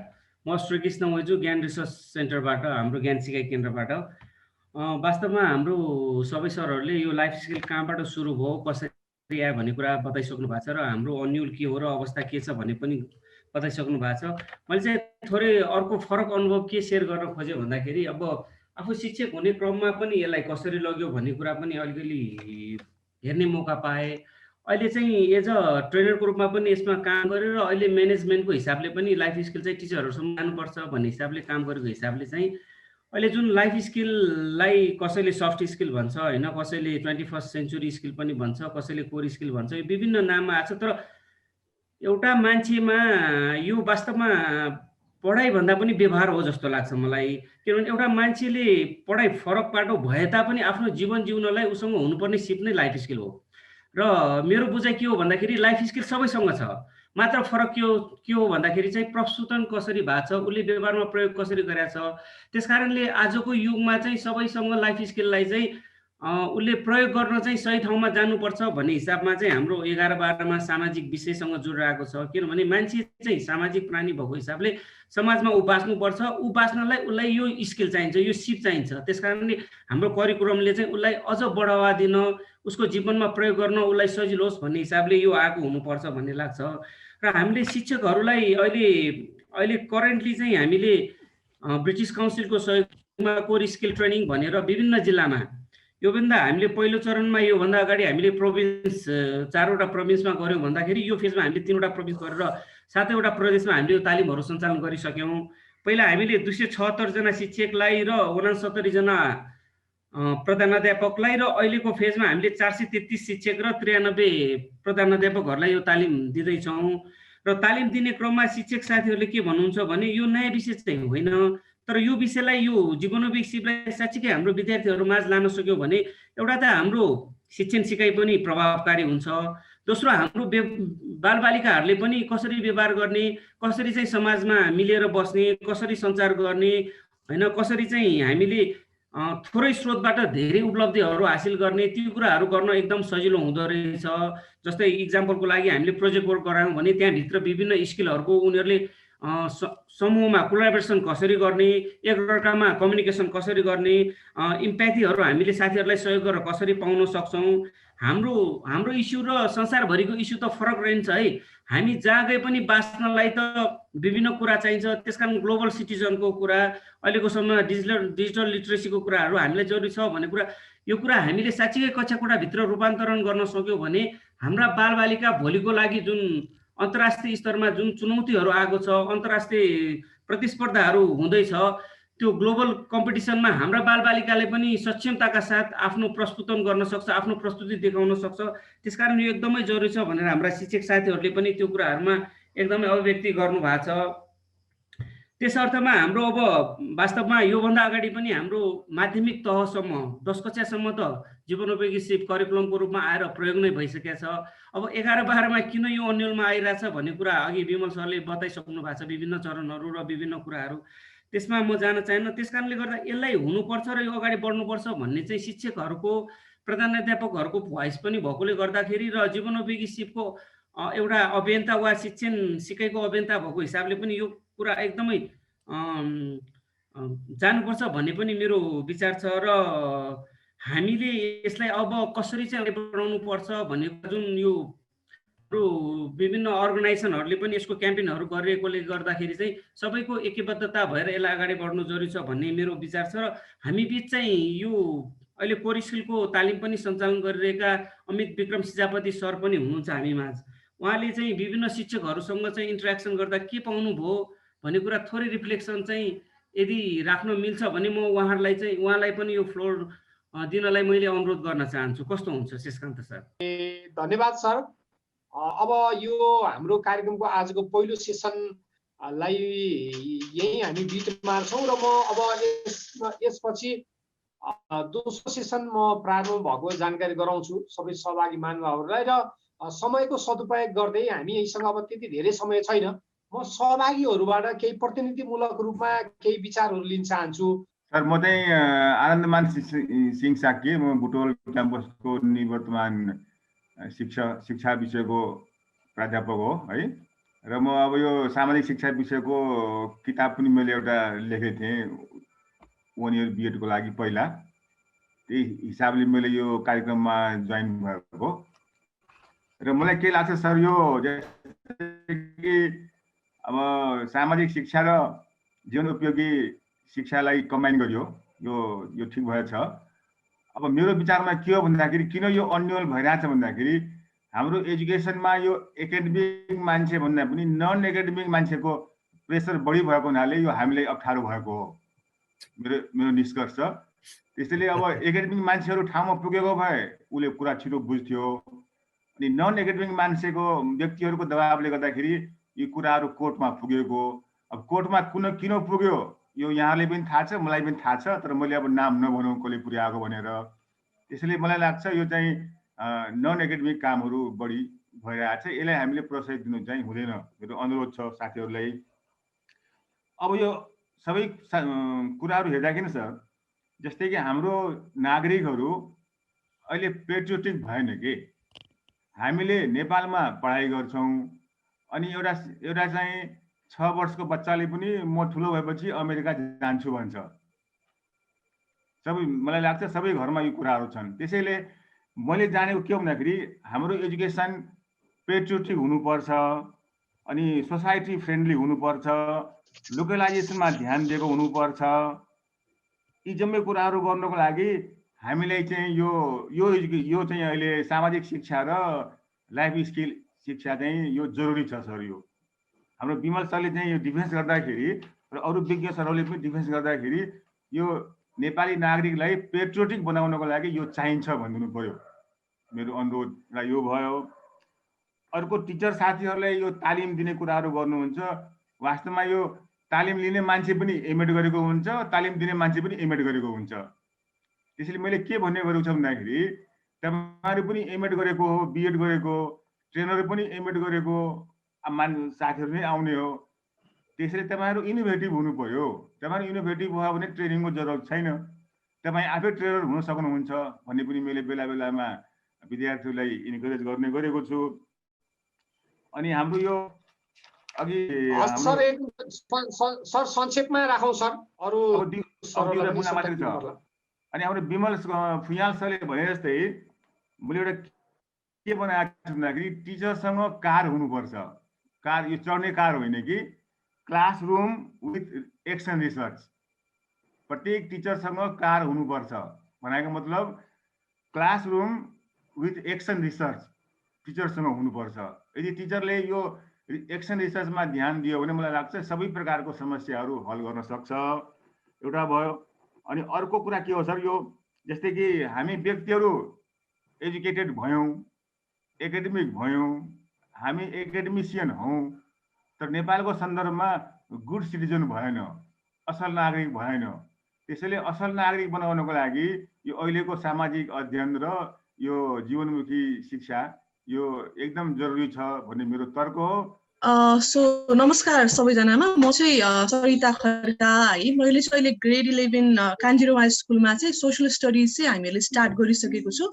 म श्री कृष्ण मैजू, ज्ञान रिसर्च सेन्टरबाट, हाम्रो ज्ञान सिकाइ केन्द्रबाट। वास्तवमा हाम्रो सबै सरहरूले यो लाइफ स्किल कहाँबाट सुरु भयो, कसरी आयो भन्ने कुरा बताइसक्नु भएको छ र हाम्रो अन्यल के हो र अवस्था के छ भन्ने पनि बताइसक्नु भएको छ। मैले चाहिँ थोरै अर्को फरक अनुभव के सेयर गर्न खोजेँ भन्दाखेरि, अब आफू शिक्षक हुने क्रममा पनि यसलाई कसरी लग्यो भन्ने कुरा पनि अलिकति हेर्ने मौका पाएँ। अहिले चाहिँ एज अ ट्रेनरको रूपमा पनि यसमा काम गरेर अहिले म्यानेजमेन्टको हिसाबले पनि लाइफ स्किल चाहिँ टिचरहरूसम्म जानुपर्छ भन्ने हिसाबले काम गरेको हिसाबले चाहिँ अहिले जुन लाइफ स्किललाई कसैले सफ्ट स्किल भन्छ होइन, कसैले 21st सेन्चुरी स्किल पनि भन्छ, कसैले कोर स्किल भन्छ, यो विभिन्न नाममा आएको छ। तर एउटा मान्छेमा यो वास्तवमा पढाइभन्दा पनि व्यवहार हो जस्तो लाग्छ मलाई। किनभने एउटा मान्छेले पढाइ फरक बाटो भए तापनि आफ्नो जीवन जिउनलाई उसँग हुनुपर्ने सिप नै लाइफ स्किल हो। र मेरो बुझाइ के हो भन्दाखेरि लाइफ स्किल सबैसँग छ, मात्र फरक के हो भन्दाखेरि चाहिँ प्रस्तुतन कसरी भएको छ, उसले व्यवहारमा प्रयोग कसरी गरेको छ। त्यसकारणले आजको युगमा चाहिँ सबैसँग लाइफ स्किललाई चाहिँ उसले प्रयोग गर्न चाहिँ सही ठाउँमा जानुपर्छ भन्ने हिसाबमा चाहिँ हाम्रो 11-12मा सामाजिक विषयसँग जोडिरहेको छ। किनभने मान्छे चाहिँ सामाजिक प्राणी भएको हिसाबले समाजमा ऊ बाँच्नुपर्छ। ऊ बाँच्नलाई उसलाई यो स्किल चाहिन्छ, यो सिप चाहिन्छ। त्यसकारणले हाम्रो करिकुलमले चाहिँ उसलाई अझ बढावा दिन, उसको जीवनमा प्रयोग गर्न उसलाई सजिलो होस् भन्ने हिसाबले यो आएको हुनुपर्छ भन्ने लाग्छ। र हामीले शिक्षकहरूलाई अहिले करेन्टली चाहिँ हामीले ब्रिटिस काउन्सिलको सहयोगमा कोर स्किल ट्रेनिङ भनेर विभिन्न जिल्लामा, योभन्दा हामीले पहिलो चरणमा योभन्दा अगाडि हामीले प्रोभिन्स 4वटा प्रोभिन्समा गऱ्यौँ भन्दाखेरि यो फेजमा हामीले 3वटा प्रोभिन्स गरेर 7वटा प्रदेशमा हामीले यो तालिमहरू सञ्चालन गरिसक्यौँ। पहिला हामीले 276 जना शिक्षकलाई र 69 जना प्रधानाध्यापकलाई, र अहिलेको फेजमा हामीले 433 शिक्षक र 93 प्रधानाध्यापकहरूलाई यो तालिम दिँदैछौँ। र तालिम दिने क्रममा शिक्षक साथीहरूले के भन्नुहुन्छ भने यो नयाँ विषय चाहिँ होइन, तर यो विषयलाई, यो जीवनोपयोगी सिपलाई साँच्चीकै हाम्रो विद्यार्थीहरूमाझ लान सक्यौँ भने एउटा त हाम्रो शिक्षण सिकाइ पनि प्रभावकारी हुन्छ। दोस्रो, हाम्रो बालबालिकाहरूले पनि कसरी व्यवहार गर्ने, कसरी चाहिँ समाजमा मिलेर बस्ने, कसरी सञ्चार गर्ने होइन, कसरी चाहिँ हामीले थोरै स्रोतबाट धेरै उपलब्धिहरू हासिल गर्ने, ती कुराहरू गर्न एकदम सजिलो हुँदो रहेछ। जस्तै इक्जाम्पलको लागि हामीले प्रोजेक्ट वर्क गरायौँ भने त्यहाँभित्र विभिन्न स्किलहरूको उनीहरूले समूहमा कोलाबोरेसन कसरी गर्ने, एकअर्कामा कम्युनिकेसन कसरी गर्ने, इम्प्याथीहरू हामीले साथीहरूलाई सहयोग गरेर कसरी पाउन सक्छौँ। हाम्रो इस्यु र संसारभरिको इस्यु त फरक रहन्छ है। हामी जहाँ गए पनि बाँच्नलाई त विभिन्न कुरा चाहिन्छ। त्यसकारण ग्लोबल सिटिजनको कुरा, अहिलेको समयमा डिजिटल लिटरेसीको कुराहरू हामीलाई जरुरी छ भन्ने कुरा, यो कुरा हामीले साँच्चीकै कक्षा कोठाभित्र रूपान्तरण गर्न सक्यौँ भने हाम्रा बालबालिका भोलिको लागि जुन अन्तर्राष्ट्रिय स्तरमा जुन चुनौतीहरू आएको छ, अन्तर्राष्ट्रिय प्रतिस्पर्धाहरू हुँदैछ, त्यो ग्लोबल कम्पिटिसनमा हाम्रा बालबालिकाले पनि सक्षमताका साथ आफ्नो प्रस्तुतन गर्न सक्छ, आफ्नो प्रस्तुति देखाउन सक्छ। त्यसकारण यो एकदमै जरुरी छ भनेर हाम्रा शिक्षक साथीहरूले पनि त्यो कुराहरूमा एकदमै अभिव्यक्ति गर्नु भएको छ। त्यस अर्थमा हाम्रो अब वास्तवमा योभन्दा अगाडि पनि हाम्रो माध्यमिक तहसम्म 10 कक्षासम्म त जीवनोपयोगी सिप करिकुलमको रूपमा आएर प्रयोग नै भइसकेको छ। अब 11-12मा किन यो अन्यलमा आइरहेछ भन्ने कुरा अघि विमल सरले बताइसक्नु भएको छ, विभिन्न चरणहरू र विभिन्न कुराहरू। त्यसमा म जान चाहन्न। त्यसकारणले गर्दा यसलाई हुनुपर्छ र यो अगाडि बढ्नुपर्छ भन्ने चाहिँ शिक्षकहरूको, प्रधानाध्यापकहरूको भोइस पनि भएकोले गर्दाखेरि र जीवनोपयोगी सिपको एउटा अभियन्ता वा शिक्षण सिकाइको अभियन्ता भएको हिसाबले पनि यो कुरा एकदमै जानुपर्छ भन्ने पनि मेरो विचार छ। र हामीले यसलाई अब कसरी चाहिँ अगाडि बढाउनु पर्छ भन्ने जुन यो विभिन्न अर्गनाइजेसनहरूले पनि यसको क्याम्पेनहरू गरिएकोले गर्दाखेरि चाहिँ सबैको एकबद्धता भएर यसलाई अगाडि बढ्नु जरुरी छ भन्ने मेरो विचार छ। र हामी बिच चाहिँ यो अहिले कोर स्कुलको तालिम पनि सञ्चालन गरिरहेका अमित विक्रम सिजापति सर पनि हुनुहुन्छ हामी माझ। उहाँले चाहिँ विभिन्न शिक्षकहरूसँग चाहिँ इन्टरेक्सन गर्दा के पाउनुभयो भन्ने कुरा थोरै रिफ्लेक्सन चाहिँ यदि राख्न मिल्छ भने म उहाँलाई पनि यो फ्लोर दिनलाई मैले अनुरोध गर्न चाहन्छु। कस्तो हुन्छ शेषकान्त सर? धन्यवाद सर। अब यो हाम्रो कार्यक्रमको आजको पहिलो सेसनलाई यही हामी बिट मार्छौँ र म अब यसपछि दोस्रो सेसन म प्रारम्भ भएको जानकारी गराउँछु सबै सहभागी महानुभावहरूलाई। र समयको सदुपयोग गर्दै हामी यहीसँग अब त्यति धेरै समय छैन, म सहभागीहरूबाट केही प्रतिनिधिमूलक रूपमा केही विचारहरू लिन चाहन्छु। सर, म चाहिँ आनन्दमान सिंह साक्य, म बुटवल क्याम्पसको निवर्तमान शिक्षा विषयको प्राध्यापक हो है। र म अब यो सामाजिक शिक्षा विषयको किताब पनि मैले एउटा लेखेको थिएँ 1 इयर बिएडको लागि पहिला। त्यही हिसाबले मैले यो कार्यक्रममा जोइन भएको। र मलाई के लाग्छ सर, यो कि अब सामाजिक शिक्षा र जीवनोपयोगी शिक्षालाई कम्बाइन गरियो, यो ठिक भएछ। अब मेरो विचारमा के हो भन्दाखेरि किन यो अन्यल भइरहेछ भन्दाखेरि हाम्रो एजुकेसनमा यो एकाडेमिक मान्छे भन्दा पनि नन एकाडेमिक मान्छेको प्रेसर बढी भएको हुनाले यो हामीलाई अप्ठ्यारो भएको हो, मेरो निष्कर्ष। त्यसैले अब एकाडेमिक मान्छेहरू ठाउँमा पुगेको भए उसले कुरा छिटो बुझ्थ्यो, अनि नन एकाडेमिक मान्छेको व्यक्तिहरूको दबावले गर्दाखेरि यी कुराहरू कोर्टमा पुगेको। अब कोर्टमा किन पुग्यो यो यहाँले पनि थाहा छ, मलाई पनि थाहा छ, तर मैले अब नाम नभनौँ कसले पुर्याएको भनेर। त्यसैले मलाई लाग्छ यो चाहिँ नन एकाडेमिक कामहरू बढी भइरहेछ, यसलाई हामीले प्रोत्साहित दिनु चाहिँ हुँदैन। मेरो अनुरोध छ साथीहरूलाई। अब यो सबै कुराहरू हेर्दाखेरि सर, जस्तै कि हाम्रो नागरिकहरू अहिले पेट्रियोटिक भएन कि। हामीले नेपालमा पढाइ गर्छौँ, अनि एउटा चाहिँ 6 वर्षको बच्चाले पनि म ठुलो भएपछि अमेरिका जान्छु भन्छ। मलाई लाग्छ सबै घरमा यो कुराहरू छन्। त्यसैले मैले जानेको के भन्दाखेरि हाम्रो एजुकेसन पेट्रियोटिक हुनुपर्छ, अनि सोसाइटी फ्रेन्डली हुनुपर्छ, लोकलाइजेसनमा ध्यान दिएको हुनुपर्छ। यी जम्मै कुराहरू गर्नको लागि हामीलाई चाहिँ यो चाहिँ अहिले सामाजिक शिक्षा र लाइफ स्किल शिक्षा चाहिँ यो जरुरी छ सर। यो हाम्रो विमल सरले चाहिँ यो डिफेन्स गर्दाखेरि र अरू विज्ञ सरहरूले पनि डिफेन्स गर्दाखेरि यो नेपाली नागरिकलाई पेट्रियोटिक बनाउनको लागि यो चाहिन्छ भनिदिनु पर्यो। मेरो अनुरोध र यो भयो। अर्को टिचर साथीहरूलाई यो तालिम दिने कुराहरू गर्नुहुन्छ। वास्तवमा यो तालिम लिने मान्छे पनि एमएड गरेको हुन्छ, तालिम दिने मान्छे पनि एमएड गरेको हुन्छ। त्यसैले मैले के भन्ने गरेको छु भन्दाखेरि तपाईँहरू पनि एमएड गरेको हो, बिएड गरेको, ट्रेनर पनि एमएड गरेको साथीहरू नै आउने हो। त्यसैले तपाईँहरू इनोभेटिभ हुनु पर्यो। तपाईँहरू इनोभेटिभ भयो भने ट्रेनिङको जरुरत छैन, तपाईँ आफै ट्रेनर हुन सक्नुहुन्छ भन्ने पनि मैले बेला बेलामा विद्यार्थीहरूलाई इन्करेज गर्ने गरेको छु। अनि हाम्रो यो अघि सर सर संक्षेपमा राखौँ सर, अरू सरलाई पनि मात्रै छ। अनि हाम्रो विमल फुयाल सरले भने जस्तै मैले एउटा के बनाएको छु भन्दाखेरि टिचरसँग कार हुनुपर्छ। कार यो चढ्ने कार होइन कि क्लासरुम विथ एक्सन रिसर्च। प्रत्येक टिचरसँग कार हुनुपर्छ भनेको मतलब क्लासरुम विथ एक्सन रिसर्च टिचरसँग हुनुपर्छ। यदि टिचरले यो एक्सन रिसर्चमा ध्यान दियो भने मलाई लाग्छ सबै प्रकारको समस्याहरू हल गर्न सक्छ। एउटा भयो। अनि अर्को कुरा के हो सर, यो जस्तै कि हामी व्यक्तिहरू एजुकेटेड भयौँ, एकाडेमिक भयौँ, हामी एकाडेमिसियन हौँ, तर नेपालको सन्दर्भमा गुड सिटिजन भएन, असल नागरिक भएन। त्यसैले असल नागरिक बनाउनको लागि यो अहिलेको सामाजिक अध्ययन र यो जीवनमुखी शिक्षा यो एकदम जरुरी छ भन्ने मेरो तर्क हो। सो नमस्कार सबैजनामा, म चाहिँ सरिता खड्का है। मैले चाहिँ अहिले ग्रेड 11 कान्जिरोमा स्कुलमा चाहिँ सोसियल स्टडिज चाहिँ हामीहरूले स्टार्ट गरिसकेको छु।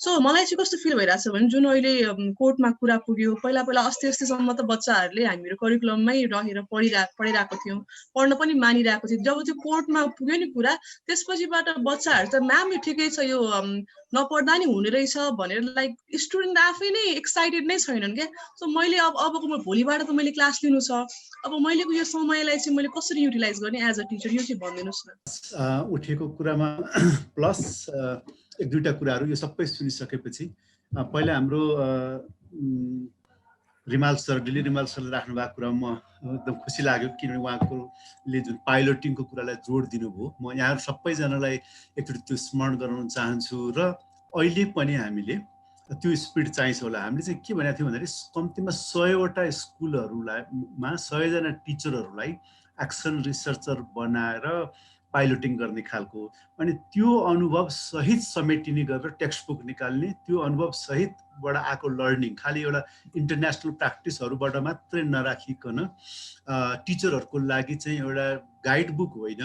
सो मलाई चाहिँ कस्तो फिल भइरहेको छ भने जुन अहिले कोर्टमा कुरा पुग्यो, पहिला अस्तिसम्म त बच्चाहरूले हामीहरू करिकुलममै रहेर पढिरहेको थियौँ, पढ्न पनि मानिरहेको थियो। जब त्यो कोर्टमा पुग्यो नि कुरा, त्यसपछिबाट बच्चाहरू त म्याम यो ठिकै छ, यो नपढ्दा नि हुने रहेछ भनेर लाइक स्टुडेन्ट आफै नै एक्साइटेड नै छैनन् क्या। सो मैले अबको भोलिबाट त मैले क्लास लिनु छ, अब मैलेको यो समयलाई चाहिँ मैले कसरी युटिलाइज गर्ने एज अ टिचर, यो चाहिँ भनिदिनुहोस् न। उठेको कुरामा प्लस एक दुईवटा कुराहरू यो सबै सुनिसकेपछि पहिला हाम्रो रिमाल सरले राख्नु भएको कुरा म एकदम खुसी लाग्यो, किनभने उहाँले जुन पाइलटिङको कुरालाई जोड दिनुभयो। म यहाँहरू सबैजनालाई एकचोटि त्यो स्मरण गराउन चाहन्छु। र अहिले पनि हामीले त्यो स्पिड चाहिन्छ होला। हामीले चाहिँ के भनेको थियौँ भन्दाखेरि कम्तीमा 100वटा स्कुलहरूमा 100जना टिचरहरूलाई एक्सन रिसर्चर बनाएर पाइलटिङ गर्ने खालको, अनि त्यो अनुभव सहित समेटिने गरेर टेक्स्ट बुक निकाल्ने, त्यो अनुभव सहितबाट आएको लर्निङ खालि एउटा इन्टरनेसनल प्र्याक्टिसहरूबाट मात्रै नराखिकन टिचरहरूको लागि चाहिँ एउटा गाइड बुक होइन,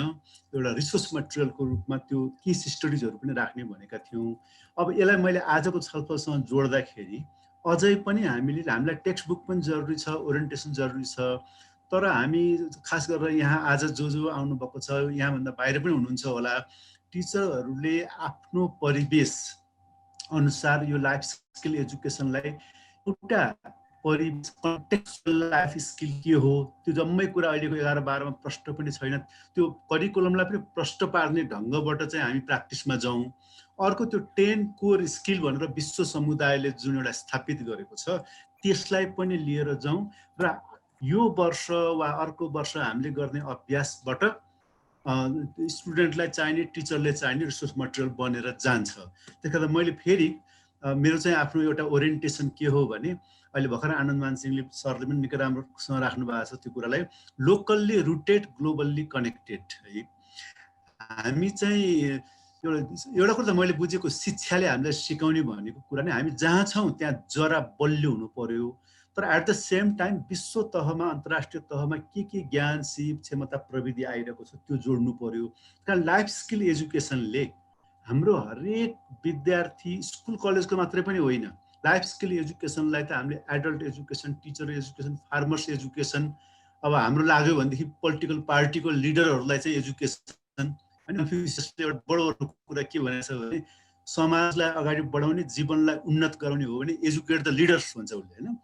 एउटा रिसोर्स मटेरियलको रूपमा त्यो केस स्टडिजहरू पनि राख्ने भनेका थियौँ। अब यसलाई मैले आजको छलफलसँग जोड्दाखेरि अझै पनि हामीलाई टेक्स्ट बुक पनि जरुरी छ, ओरिएन्टेसन जरुरी छ। तर हामी खास गरेर यहाँ आज जो आउनुभएको छ, यहाँभन्दा बाहिर पनि हुनुहुन्छ होला, टिचरहरूले आफ्नो परिवेश अनुसार यो लाइफ स्किल एजुकेसनलाई एउटा परिवेश कन्टेक्चुअल लाइफ स्किल के हो त्यो जम्मै कुरा अहिलेको 11-12मा प्रश्न पनि छैन। त्यो करिकुलमलाई पनि प्रश्न पार्ने ढङ्गबाट चाहिँ हामी प्र्याक्टिसमा जाउँ। अर्को त्यो 10 कोर स्किल भनेर विश्व समुदायले जुन एउटा स्थापित गरेको छ त्यसलाई पनि लिएर जाउँ र यो वर्ष वा अर्को वर्ष हामीले गर्ने अभ्यासबाट स्टुडेन्टलाई चाहिने, टिचरले चाहिने रिसोर्स मटेरियल बनेर जान्छ। त्यस कारण मैले फेरि मेरो चाहिँ आफ्नो एउटा ओरिएन्टेसन के हो भने अहिले भर्खर आनन्दमान सिंहले सरले पनि निकै राम्रोसँग राख्नु भएको छ त्यो कुरालाई, लोकल्ली रुटेड ग्लोबल्ली कनेक्टेड है। हामी चाहिँ एउटा कुरा त मैले बुझेको शिक्षाले हामीलाई सिकाउने भनेको कुरा नै हामी जहाँ छौँ त्यहाँ जरा बलियो हुनु पर्यो, तर एट द सेम टाइम विश्व तहमा अन्तर्राष्ट्रिय तहमा के ज्ञान सिप क्षमता प्रविधि आइरहेको छ त्यो जोड्नु पर्यो। कारण लाइफ स्किल एजुकेसनले हाम्रो हरेक विद्यार्थी स्कुल कलेजको मात्रै पनि होइन, लाइफ स्किल एजुकेसनलाई त हामीले adult education, teacher education, farmers education, अब हाम्रो लाग्यो भनेदेखि पोलिटिकल पार्टीको लिडरहरूलाई चाहिँ एजुकेसन। अनि कन्फ्युसियसले एउटा बडो कुरा के भनेको छ भने समाजलाई अगाडि बढाउने, जीवनलाई उन्नत गराउने हो भने एजुकेट द लिडर्स भन्छ उसले होइन।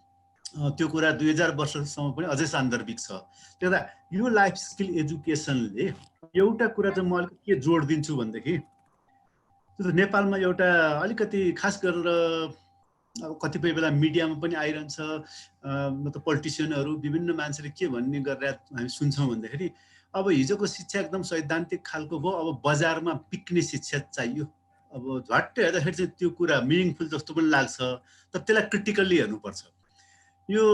त्यो कुरा 2000 वर्षसम्म पनि अझै सान्दर्भिक छ। त्यही भएर यो लाइफ स्किल एजुकेसनले एउटा कुरा चाहिँ म अलिकति के जोड दिन्छु भनेदेखि त्यो त नेपालमा एउटा अलिकति खास गरेर अब कतिपय बेला मिडियामा पनि आइरहन्छ, मतलब पोलिटिसियनहरू विभिन्न मान्छेले के भन्ने गरेर हामी सुन्छौँ भन्दाखेरि अब हिजोको शिक्षा एकदम सैद्धान्तिक खालको भयो, अब बजारमा बिक्ने शिक्षा चाहियो। अब झट्टै हेर्दाखेरि चाहिँ त्यो कुरा मिनिङफुल जस्तो पनि लाग्छ, तर त्यसलाई क्रिटिकल्ली हेर्नुपर्छ। यो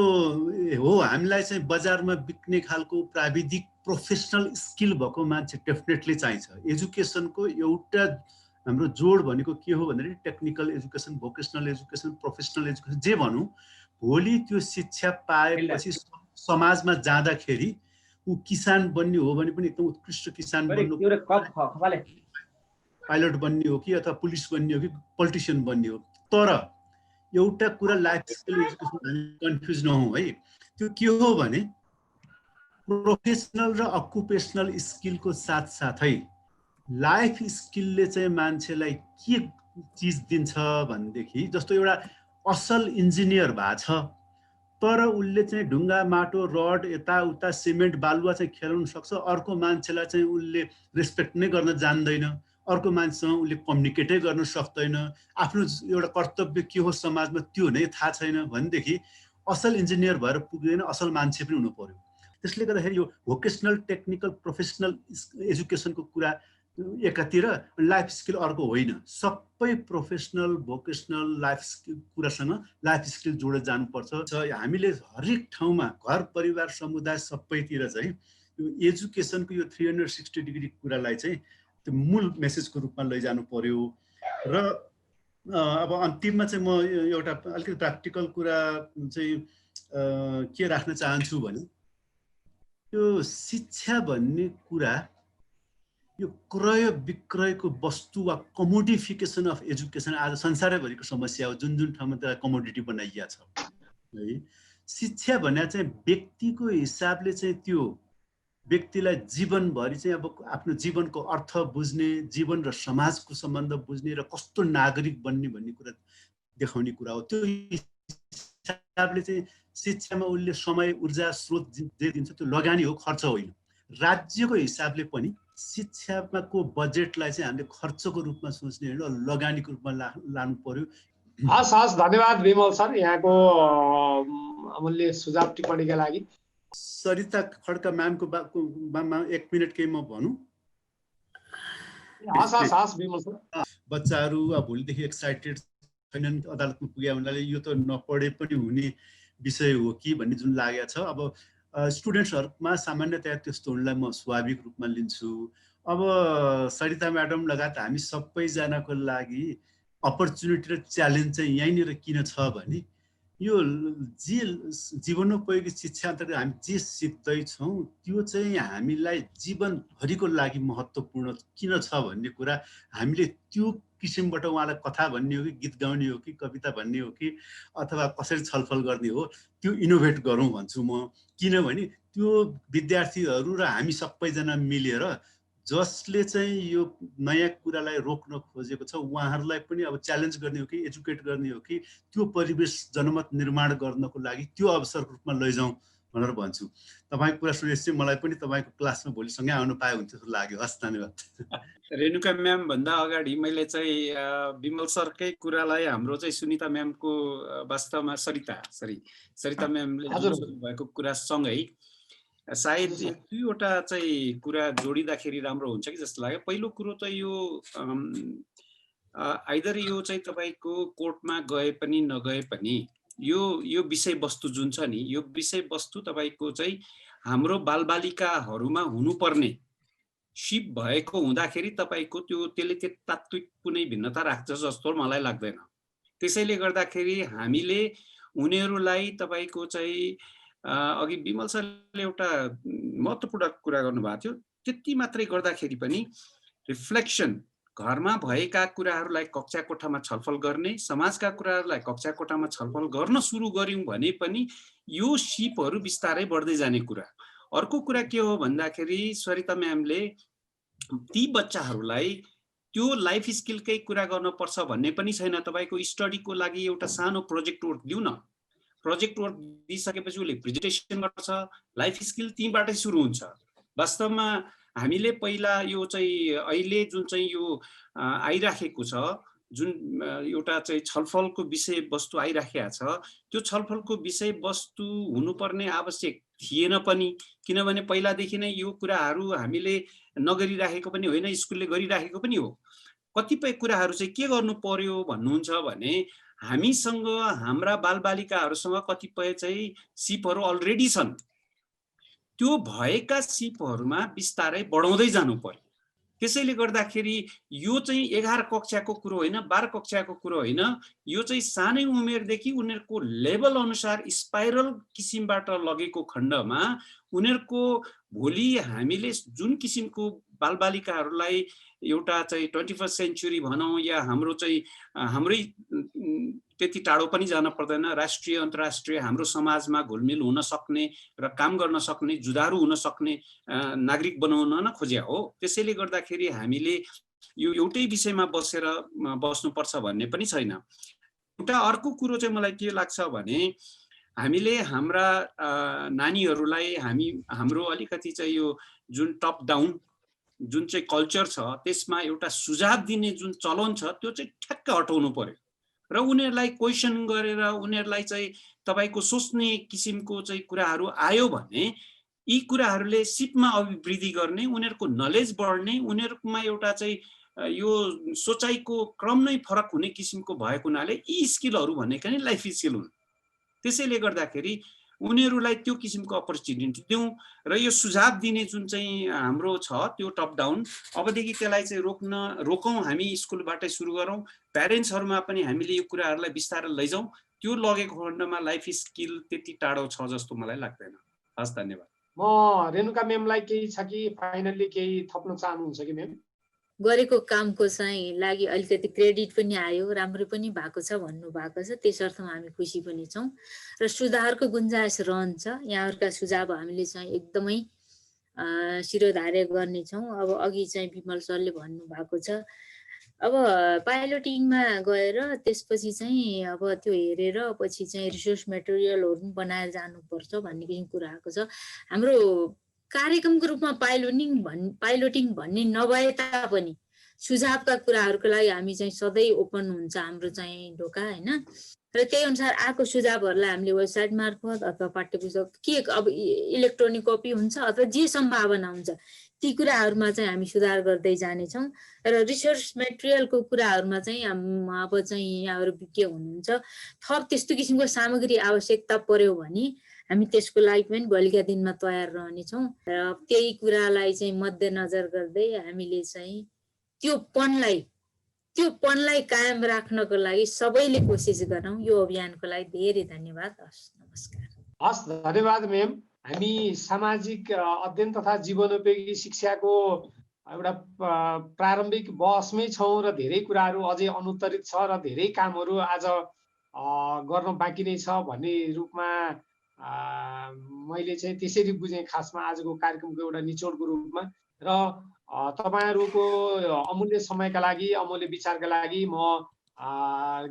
हो हामीलाई चाहिँ बजारमा बिक्ने खालको प्राविधिक प्रोफेसनल स्किल भएको मान्छे डेफिनेटली चाहिन्छ। एजुकेसनको एउटा हाम्रो जोड भनेको के हो भन्दाखेरि technical education, vocational education, professional education जे भनौँ, भोलि त्यो शिक्षा पाएपछि समाजमा जाँदाखेरि ऊ किसान बन्ने हो भने पनि एकदम उत्कृष्ट किसान बन्नु, पाइलट बन्ने हो कि अथवा पुलिस बन्ने हो कि पोलिटिसियन बन्ने हो। तर एउटा कुरा लाइफ स्किल एजुकेसन कन्फ्युज नहौँ है, त्यो के हो भने प्रोफेसनल र अकुपेसनल स्किलको साथसाथै लाइफ स्किलले चाहिँ मान्छेलाई के चिज दिन्छ भनेदेखि जस्तो एउटा असल इन्जिनियर भएको छ तर उसले चाहिँ ढुङ्गा माटो रड यताउता सिमेन्ट बालुवा चाहिँ खेलाउन सक्छ, अर्को मान्छेलाई चाहिँ उसले रेस्पेक्ट नै गर्न जान्दैन, अर्को मान्छेसँग उसले कम्युनिकेटै गर्न सक्दैन, आफ्नो एउटा कर्तव्य के हो समाजमा त्यो नै थाहा छैन भनेदेखि असल इन्जिनियर भएर पुग्दैन, असल मान्छे पनि हुनु पर्यो। त्यसले गर्दाखेरि यो भोकेसनल टेक्निकल प्रोफेसनल एजुकेसनको कुरा एकातिर, लाइफ स्किल अर्को होइन। सबै प्रोफेसनल भोकेसनल लाइफ स्किल कुरासँग लाइफ स्किल जोडेर जानुपर्छ। हामीले हरेक ठाउँमा घर परिवार समुदाय सबैतिर चाहिँ यो एजुकेसनको यो 360 डिग्री कुरालाई चाहिँ त्यो मूल मेसेजको रूपमा लैजानु पर्यो। र अब अन्तिममा चाहिँ म एउटा अलिकति प्र्याक्टिकल कुरा चाहिँ के राख्न चाहन्छु भने यो शिक्षा भन्ने कुरा यो क्रय विक्रयको वस्तु वा कमोडिफिकेसन अफ एजुकेसन आज संसारैभरिको समस्या हो, जुन जुन ठाउँमा त्यसलाई कमोडिटी बनाइया छ है। शिक्षा भने चाहिँ व्यक्तिको हिसाबले चाहिँ त्यो व्यक्तिलाई जीवनभरि चाहिँ अब आफ्नो जीवनको अर्थ बुझ्ने, जीवन र समाजको सम्बन्ध बुझ्ने र कस्तो नागरिक बन्ने भन्ने कुरा देखाउने कुरा हो। त्यो हिसाबले चाहिँ शिक्षामा उसले समय ऊर्जा स्रोत जे दिन्छ त्यो लगानी हो, खर्च होइन। राज्यको हिसाबले पनि शिक्षाको बजेटलाई चाहिँ हामीले खर्चको रूपमा सोच्ने होइन, लगानीको रूपमा लानु पर्यो। हस् हस्, धन्यवाद विमल सर यहाँको अमूल्य सुझाव टिप्पणीका लागि। सरिता खड्का म्यामको 1 मिनट केही म भनौँ। हस् हस् हस् विमल सर। बच्चाहरू अब भोलिदेखि एक्साइटेड छैनन् अदालतमा पुगे हुनाले यो त नपढे पनि हुने विषय हो कि भन्ने जुन लागेको छ। अब स्टुडेन्ट्सहरूमा सामान्यतया त्यस्तो हुनलाई म स्वाभाविक रूपमा लिन्छु। अब सरिता म्याडम लगायत हामी सबैजनाको लागि अपर्च्युनिटी र च्यालेन्ज चाहिँ यहीँनिर किन छ भने यो जे जीवनोपयोगी शिक्षा अन्तर्गत हामी जे सिक्दैछौँ त्यो चाहिँ हामीलाई जीवनभरिको लागि महत्त्वपूर्ण किन छ भन्ने कुरा हामीले त्यो किसिमबाट उहाँलाई कथा भन्ने हो कि गीत गाउने हो कि कविता भन्ने हो कि अथवा कसरी छलफल गर्ने हो त्यो इनोभेट गरौँ भन्छु म। किनभने त्यो विद्यार्थीहरू र हामी सबैजना मिलेर जसले चाहिँ यो नयाँ कुरालाई रोक्न खोजेको छ उहाँहरूलाई पनि अब च्यालेन्ज गर्ने हो कि एजुकेट गर्ने हो कि त्यो परिवेश जनमत निर्माण गर्नको लागि त्यो अवसरको रूपमा लैजाउँ भनेर भन्छु। तपाईँको कुरा सुनेपछि मलाई पनि तपाईँको क्लासमा भोलिसँगै आउनु पाए हुन्थ्यो जस्तो लाग्यो। हस्, धन्यवाद। रेणुका म्याम भन्दा अगाडि मैले चाहिँ विमल सरकै कुरालाई हाम्रो चाहिँ सुनिता म्यामको वास्तवमा सरिता म्यामले भएको कुरासँगै सायद दुईवटा चाहिँ कुरा जोडिँदाखेरि राम्रो हुन्छ कि जस्तो लाग्यो। पहिलो कुरो त यो आइदर यो चाहिँ तपाईँको कोर्टमा गए पनि नगए पनि यो विषयवस्तु जुन छ नि यो विषयवस्तु तपाईँको चाहिँ हाम्रो बालबालिकाहरूमा हुनुपर्ने सिप भएको हुँदाखेरि तपाईँको त्यसले तात्विक कुनै भिन्नता राख्छ जस्तो मलाई लाग्दैन। त्यसैले गर्दाखेरि हामीले उनीहरूलाई तपाईँको चाहिँ अघि विमल सरले एउटा महत्त्वपूर्ण कुरा गर्नुभएको थियो, त्यति मात्रै गर्दाखेरि पनि रिफ्लेक्सन घरमा भएका कुराहरूलाई कक्षा कोठामा छलफल गर्ने, समाजका कुराहरूलाई कक्षा कोठामा छलफल गर्न सुरु गर्यौँ भने पनि यो सिपहरू बिस्तारै बढ्दै जाने कुरा। अर्को कुरा के हो भन्दाखेरि सरिता म्यामले ती बच्चाहरूलाई त्यो लाइफ स्किलकै कुरा गर्नुपर्छ भन्ने पनि छैन। तपाईँको स्टडीको लागि एउटा सानो प्रोजेक्ट वर्क दिउ न, प्रोजेक्ट वर्क दिइसकेपछि उसले प्रेजेन्टेसन गर्छ, लाइफ स्किल त्यहीँबाटै सुरु हुन्छ। वास्तवमा हामीले पहिला यो चाहिँ अहिले जुन चाहिँ यो आइराखेको छ, जुन एउटा चाहिँ छलफलको विषयवस्तु आइराखेको छ, त्यो छलफलको विषयवस्तु हुनुपर्ने आवश्यक थिएन पनि, किनभने पहिलादेखि नै यो कुराहरू हामीले नगरिराखेको पनि होइन, स्कुलले गरिराखेको पनि हो। कतिपय कुराहरू चाहिँ के गर्नु पर्यो भन्नुहुन्छ भने हामीसँग हाम्रा बालबालिकाहरूसँग कतिपय चाहिँ सिपहरू अलरेडी छन्, त्यो भएका सिपहरूमा बिस्तारै बढाउँदै जानु पर्यो। त्यसैले गर्दाखेरि यो चाहिँ 11 कक्षाको कुरो होइन, 12 कक्षाको कुरो होइन, यो चाहिँ सानै उमेरदेखि उनीहरूको लेभल अनुसार स्पाइरल किसिमबाट लगेको खण्डमा उनीहरूको भोलि हामीले जुन किसिमको बालबालिकाहरूलाई एउटा चाहिँ 21st सेन्चुरी भनौँ या हाम्रो चाहिँ हाम्रै त्यति टाढो पनि जान पर्दैन, राष्ट्रिय अन्तर्राष्ट्रिय हाम्रो समाजमा घुलमिल हुन सक्ने र काम गर्न सक्ने, जुधारु हुन सक्ने नागरिक बनाउन न खोज्या हो। त्यसैले गर्दाखेरि हामीले यो एउटै विषयमा बस्नुपर्छ भन्ने पनि छैन। एउटा अर्को कुरो चाहिँ मलाई के लाग्छ भने हामीले हाम्रा नानीहरूलाई हाम्रो अलिकति चाहिँ यो जुन टप डाउन जुन चाहिँ कल्चर छ त्यसमा एउटा सुझाव दिने जुन चलन छ त्यो चाहिँ ठ्याक्क हटाउनु पर्यो र उनीहरूलाई क्वेसन गरेर उनीहरूलाई चाहिँ तपाईको सोच्ने किसिमको चाहिँ कुराहरू आयो भने यी कुराहरूले सिपमा अभिवृद्धि गर्ने, उनीहरूको नलेज बढ्ने, उनीहरूमा एउटा चाहिँ यो सोचाइको क्रम नै फरक हुने किसिमको भएको हुनाले यी स्किलहरू भनेका नै लाइफ स्किल हुन्। त्यसैले गर्दाखेरि उनीहरूलाई त्यो किसिमको अपर्च्युनिटी दिउँ र यो सुझाव दिने जुन चाहिँ हाम्रो छ त्यो टप डाउन अबदेखि त्यसलाई चाहिँ रोकौँ, हामी स्कुलबाटै सुरु गरौँ, प्यारेन्ट्सहरूमा पनि हामीले यो कुराहरूलाई बिस्तारै लैजाउँ। त्यो लगेको खण्डमा लाइफ स्किल त्यति टाढो छ जस्तो मलाई लाग्दैन। हस्, धन्यवाद। म रेणुका म्यामलाई केही छ कि फाइनल्ली केही थप्न चाहनुहुन्छ कि म्याम? गरेको कामको चाहिँ लागि अलिकति क्रेडिट पनि आयो, राम्रो पनि भएको छ भन्नुभएको छ, त्यसर्थमा हामी खुसी पनि छौँ र सुधारको गुन्जाइस रहन्छ। यहाँहरूका सुझाव हामीले चाहिँ एकदमै शिरोधार्य गर्नेछौँ। अब अघि चाहिँ विमल सरले भन्नुभएको छ अब पाइलोटिङमा गएर त्यसपछि चाहिँ अब त्यो हेरेर पछि चाहिँ रिसोर्स मेटेरियलहरू पनि बनाएर जानुपर्छ भन्ने किसिमको कुरा आएको छ। हाम्रो कार्यक्रमको रूपमा पाइलोटिङ भन्ने नभए तापनि सुझावका कुराहरूको लागि हामी चाहिँ सधैँ ओपन हुन्छ हाम्रो चाहिँ ढोका होइन। र त्यही अनुसार आएको सुझावहरूलाई हामीले वेबसाइट मार्फत अथवा पाठ्यपुस्तक के अब इलेक्ट्रोनिक कपी हुन्छ अथवा जे सम्भावना हुन्छ ती कुराहरूमा चाहिँ हामी सुधार गर्दै जानेछौँ। र रिसोर्स मेटेरियलको कुराहरूमा चाहिँ अब चाहिँ यहाँहरू विज्ञ हुनुहुन्छ, थप त्यस्तो किसिमको सामग्री आवश्यकता पर्यो भने हामी त्यसको लागि पनि भोलिका दिनमा तयार रहनेछौँ। र त्यही कुरालाई चाहिँ मध्यनजर गर्दै हामीले चाहिँ त्यो पनलाई कायम राख्नको लागि सबैले कोसिस गरौँ। यो अभियानको लागि धेरै धन्यवाद। हस्, नमस्कार। हस्, धन्यवाद म्याम। हामी सामाजिक अध्ययन तथा जीवनोपयोगी शिक्षाको एउटा प्रारम्भिक बहसमै छौँ र धेरै कुराहरू अझै अनुत्तरित छ र धेरै कामहरू आज गर्न बाँकी नै छ भन्ने रूपमा मैले चाहिँ त्यसरी बुझेँ खासमा आजको कार्यक्रमको एउटा निचोडको रूपमा। र तपाईहरूको अमूल्य समयका लागि, अमूल्य विचारका लागि म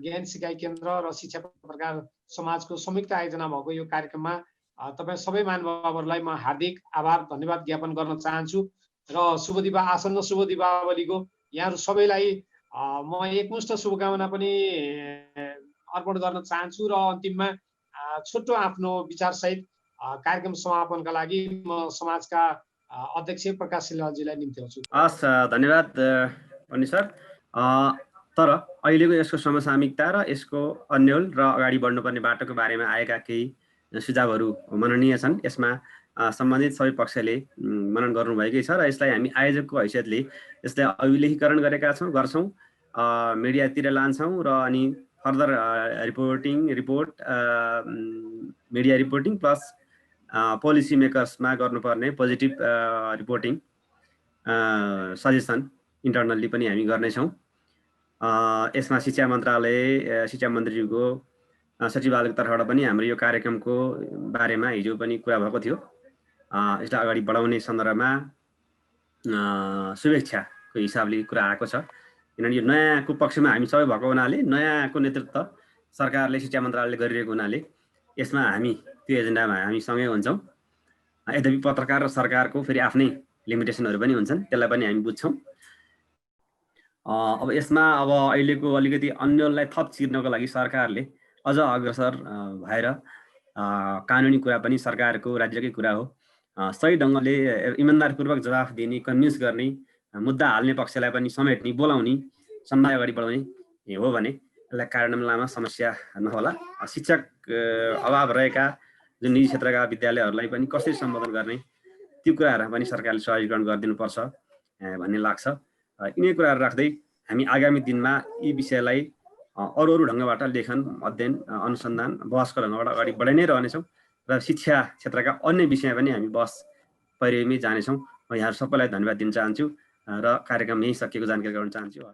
ज्ञान सिकाइ केन्द्र र शिक्षा पत्रकार समाजको संयुक्त आयोजना भएको यो कार्यक्रममा तपाईँ सबै महानुभावहरूलाई म हार्दिक आभार धन्यवाद ज्ञापन गर्न चाहन्छु। र आसन्न शुभ दीपावलीको यहाँहरू सबैलाई म एकमुष्ट शुभकामना पनि अर्पण गर्न चाहन्छु। र अन्तिममा छोटो आफ्नो विचारसहित कार्यक्रम समापनका लागि म समाजका अध्यक्ष प्रकाश सिलवालजीलाई निम्त्याउँछु। हस्, धन्यवाद पनि सर। तर अहिलेको यसको समसामयिकता र यसको अन्यल र अगाडि बढ्नुपर्ने बाटोको बारेमा आएका केही सुझावहरू मननीय छन्। यसमा सम्बन्धित सबै पक्षले मनन गर्नुभएकै छ र यसलाई हामी आयोजकको हैसियतले यसलाई अभिलेखीकरण गर्छौँ, मिडियातिर लान्छौँ र अनि further report media reporting plus policy मेकर्समा गर्नुपर्ने पोजिटिभ रिपोर्टिङ सजेसन इन्टरनल्ली पनि हामी गर्नेछौँ। यसमा शिक्षा मन्त्रीको सचिवालयको तर्फबाट पनि हाम्रो यो कार्यक्रमको बारेमा हिजो पनि कुरा भएको थियो। यसलाई अगाडि बढाउने सन्दर्भमा शुभेच्छाको हिसाबले कुरा आएको छ। किनभने यो नयाँको पक्षमा हामी सबै भएको हुनाले, नयाँको नेतृत्व सरकारले शिक्षा मन्त्रालयले गरिरहेको हुनाले यसमा हामी त्यो एजेन्डामा हामी सँगै हुन्छौँ। यद्यपि पत्रकार र सरकारको फेरि आफ्नै लिमिटेसनहरू पनि हुन्छन्, त्यसलाई पनि हामी बुझ्छौँ। अब यसमा अहिलेको अलिकति अन्यललाई थप चिर्नको लागि सरकारले अझ अग्रसर भएर कानुनी कुरा पनि सरकारको राज्यकै कुरा हो, सही ढङ्गले इमान्दारपूर्वक जवाफ दिने, कन्भिन्स गर्ने, मुद्दा हाल्ने पक्षलाई पनि समेट्ने, बोलाउने, सम्वाद अगाडि बढाउने हो भने यसलाई कार्यान्वयनमा समस्या नहोला। शिक्षक अभाव रहेका जुन निजी क्षेत्रका विद्यालयहरूलाई पनि कसरी सम्बोधन गर्ने त्यो कुराहरूमा पनि सरकारले सहजीकरण गरिदिनुपर्छ भन्ने लाग्छ। यिनै कुराहरू राख्दै हामी आगामी दिनमा यी विषयलाई अरू ढङ्गबाट लेखन, अध्ययन, अनुसन्धान, बहसको ढङ्गबाट अगाडि बढाइ नै रहनेछौँ र शिक्षा क्षेत्रका अन्य विषय पनि हामी बहस परिमै जानेछौँ म यहाँहरू सबैलाई धन्यवाद दिन चाहन्छु र कार्यक्रम यहीँ सकिएको जानकारी गराउन चाहन्छु।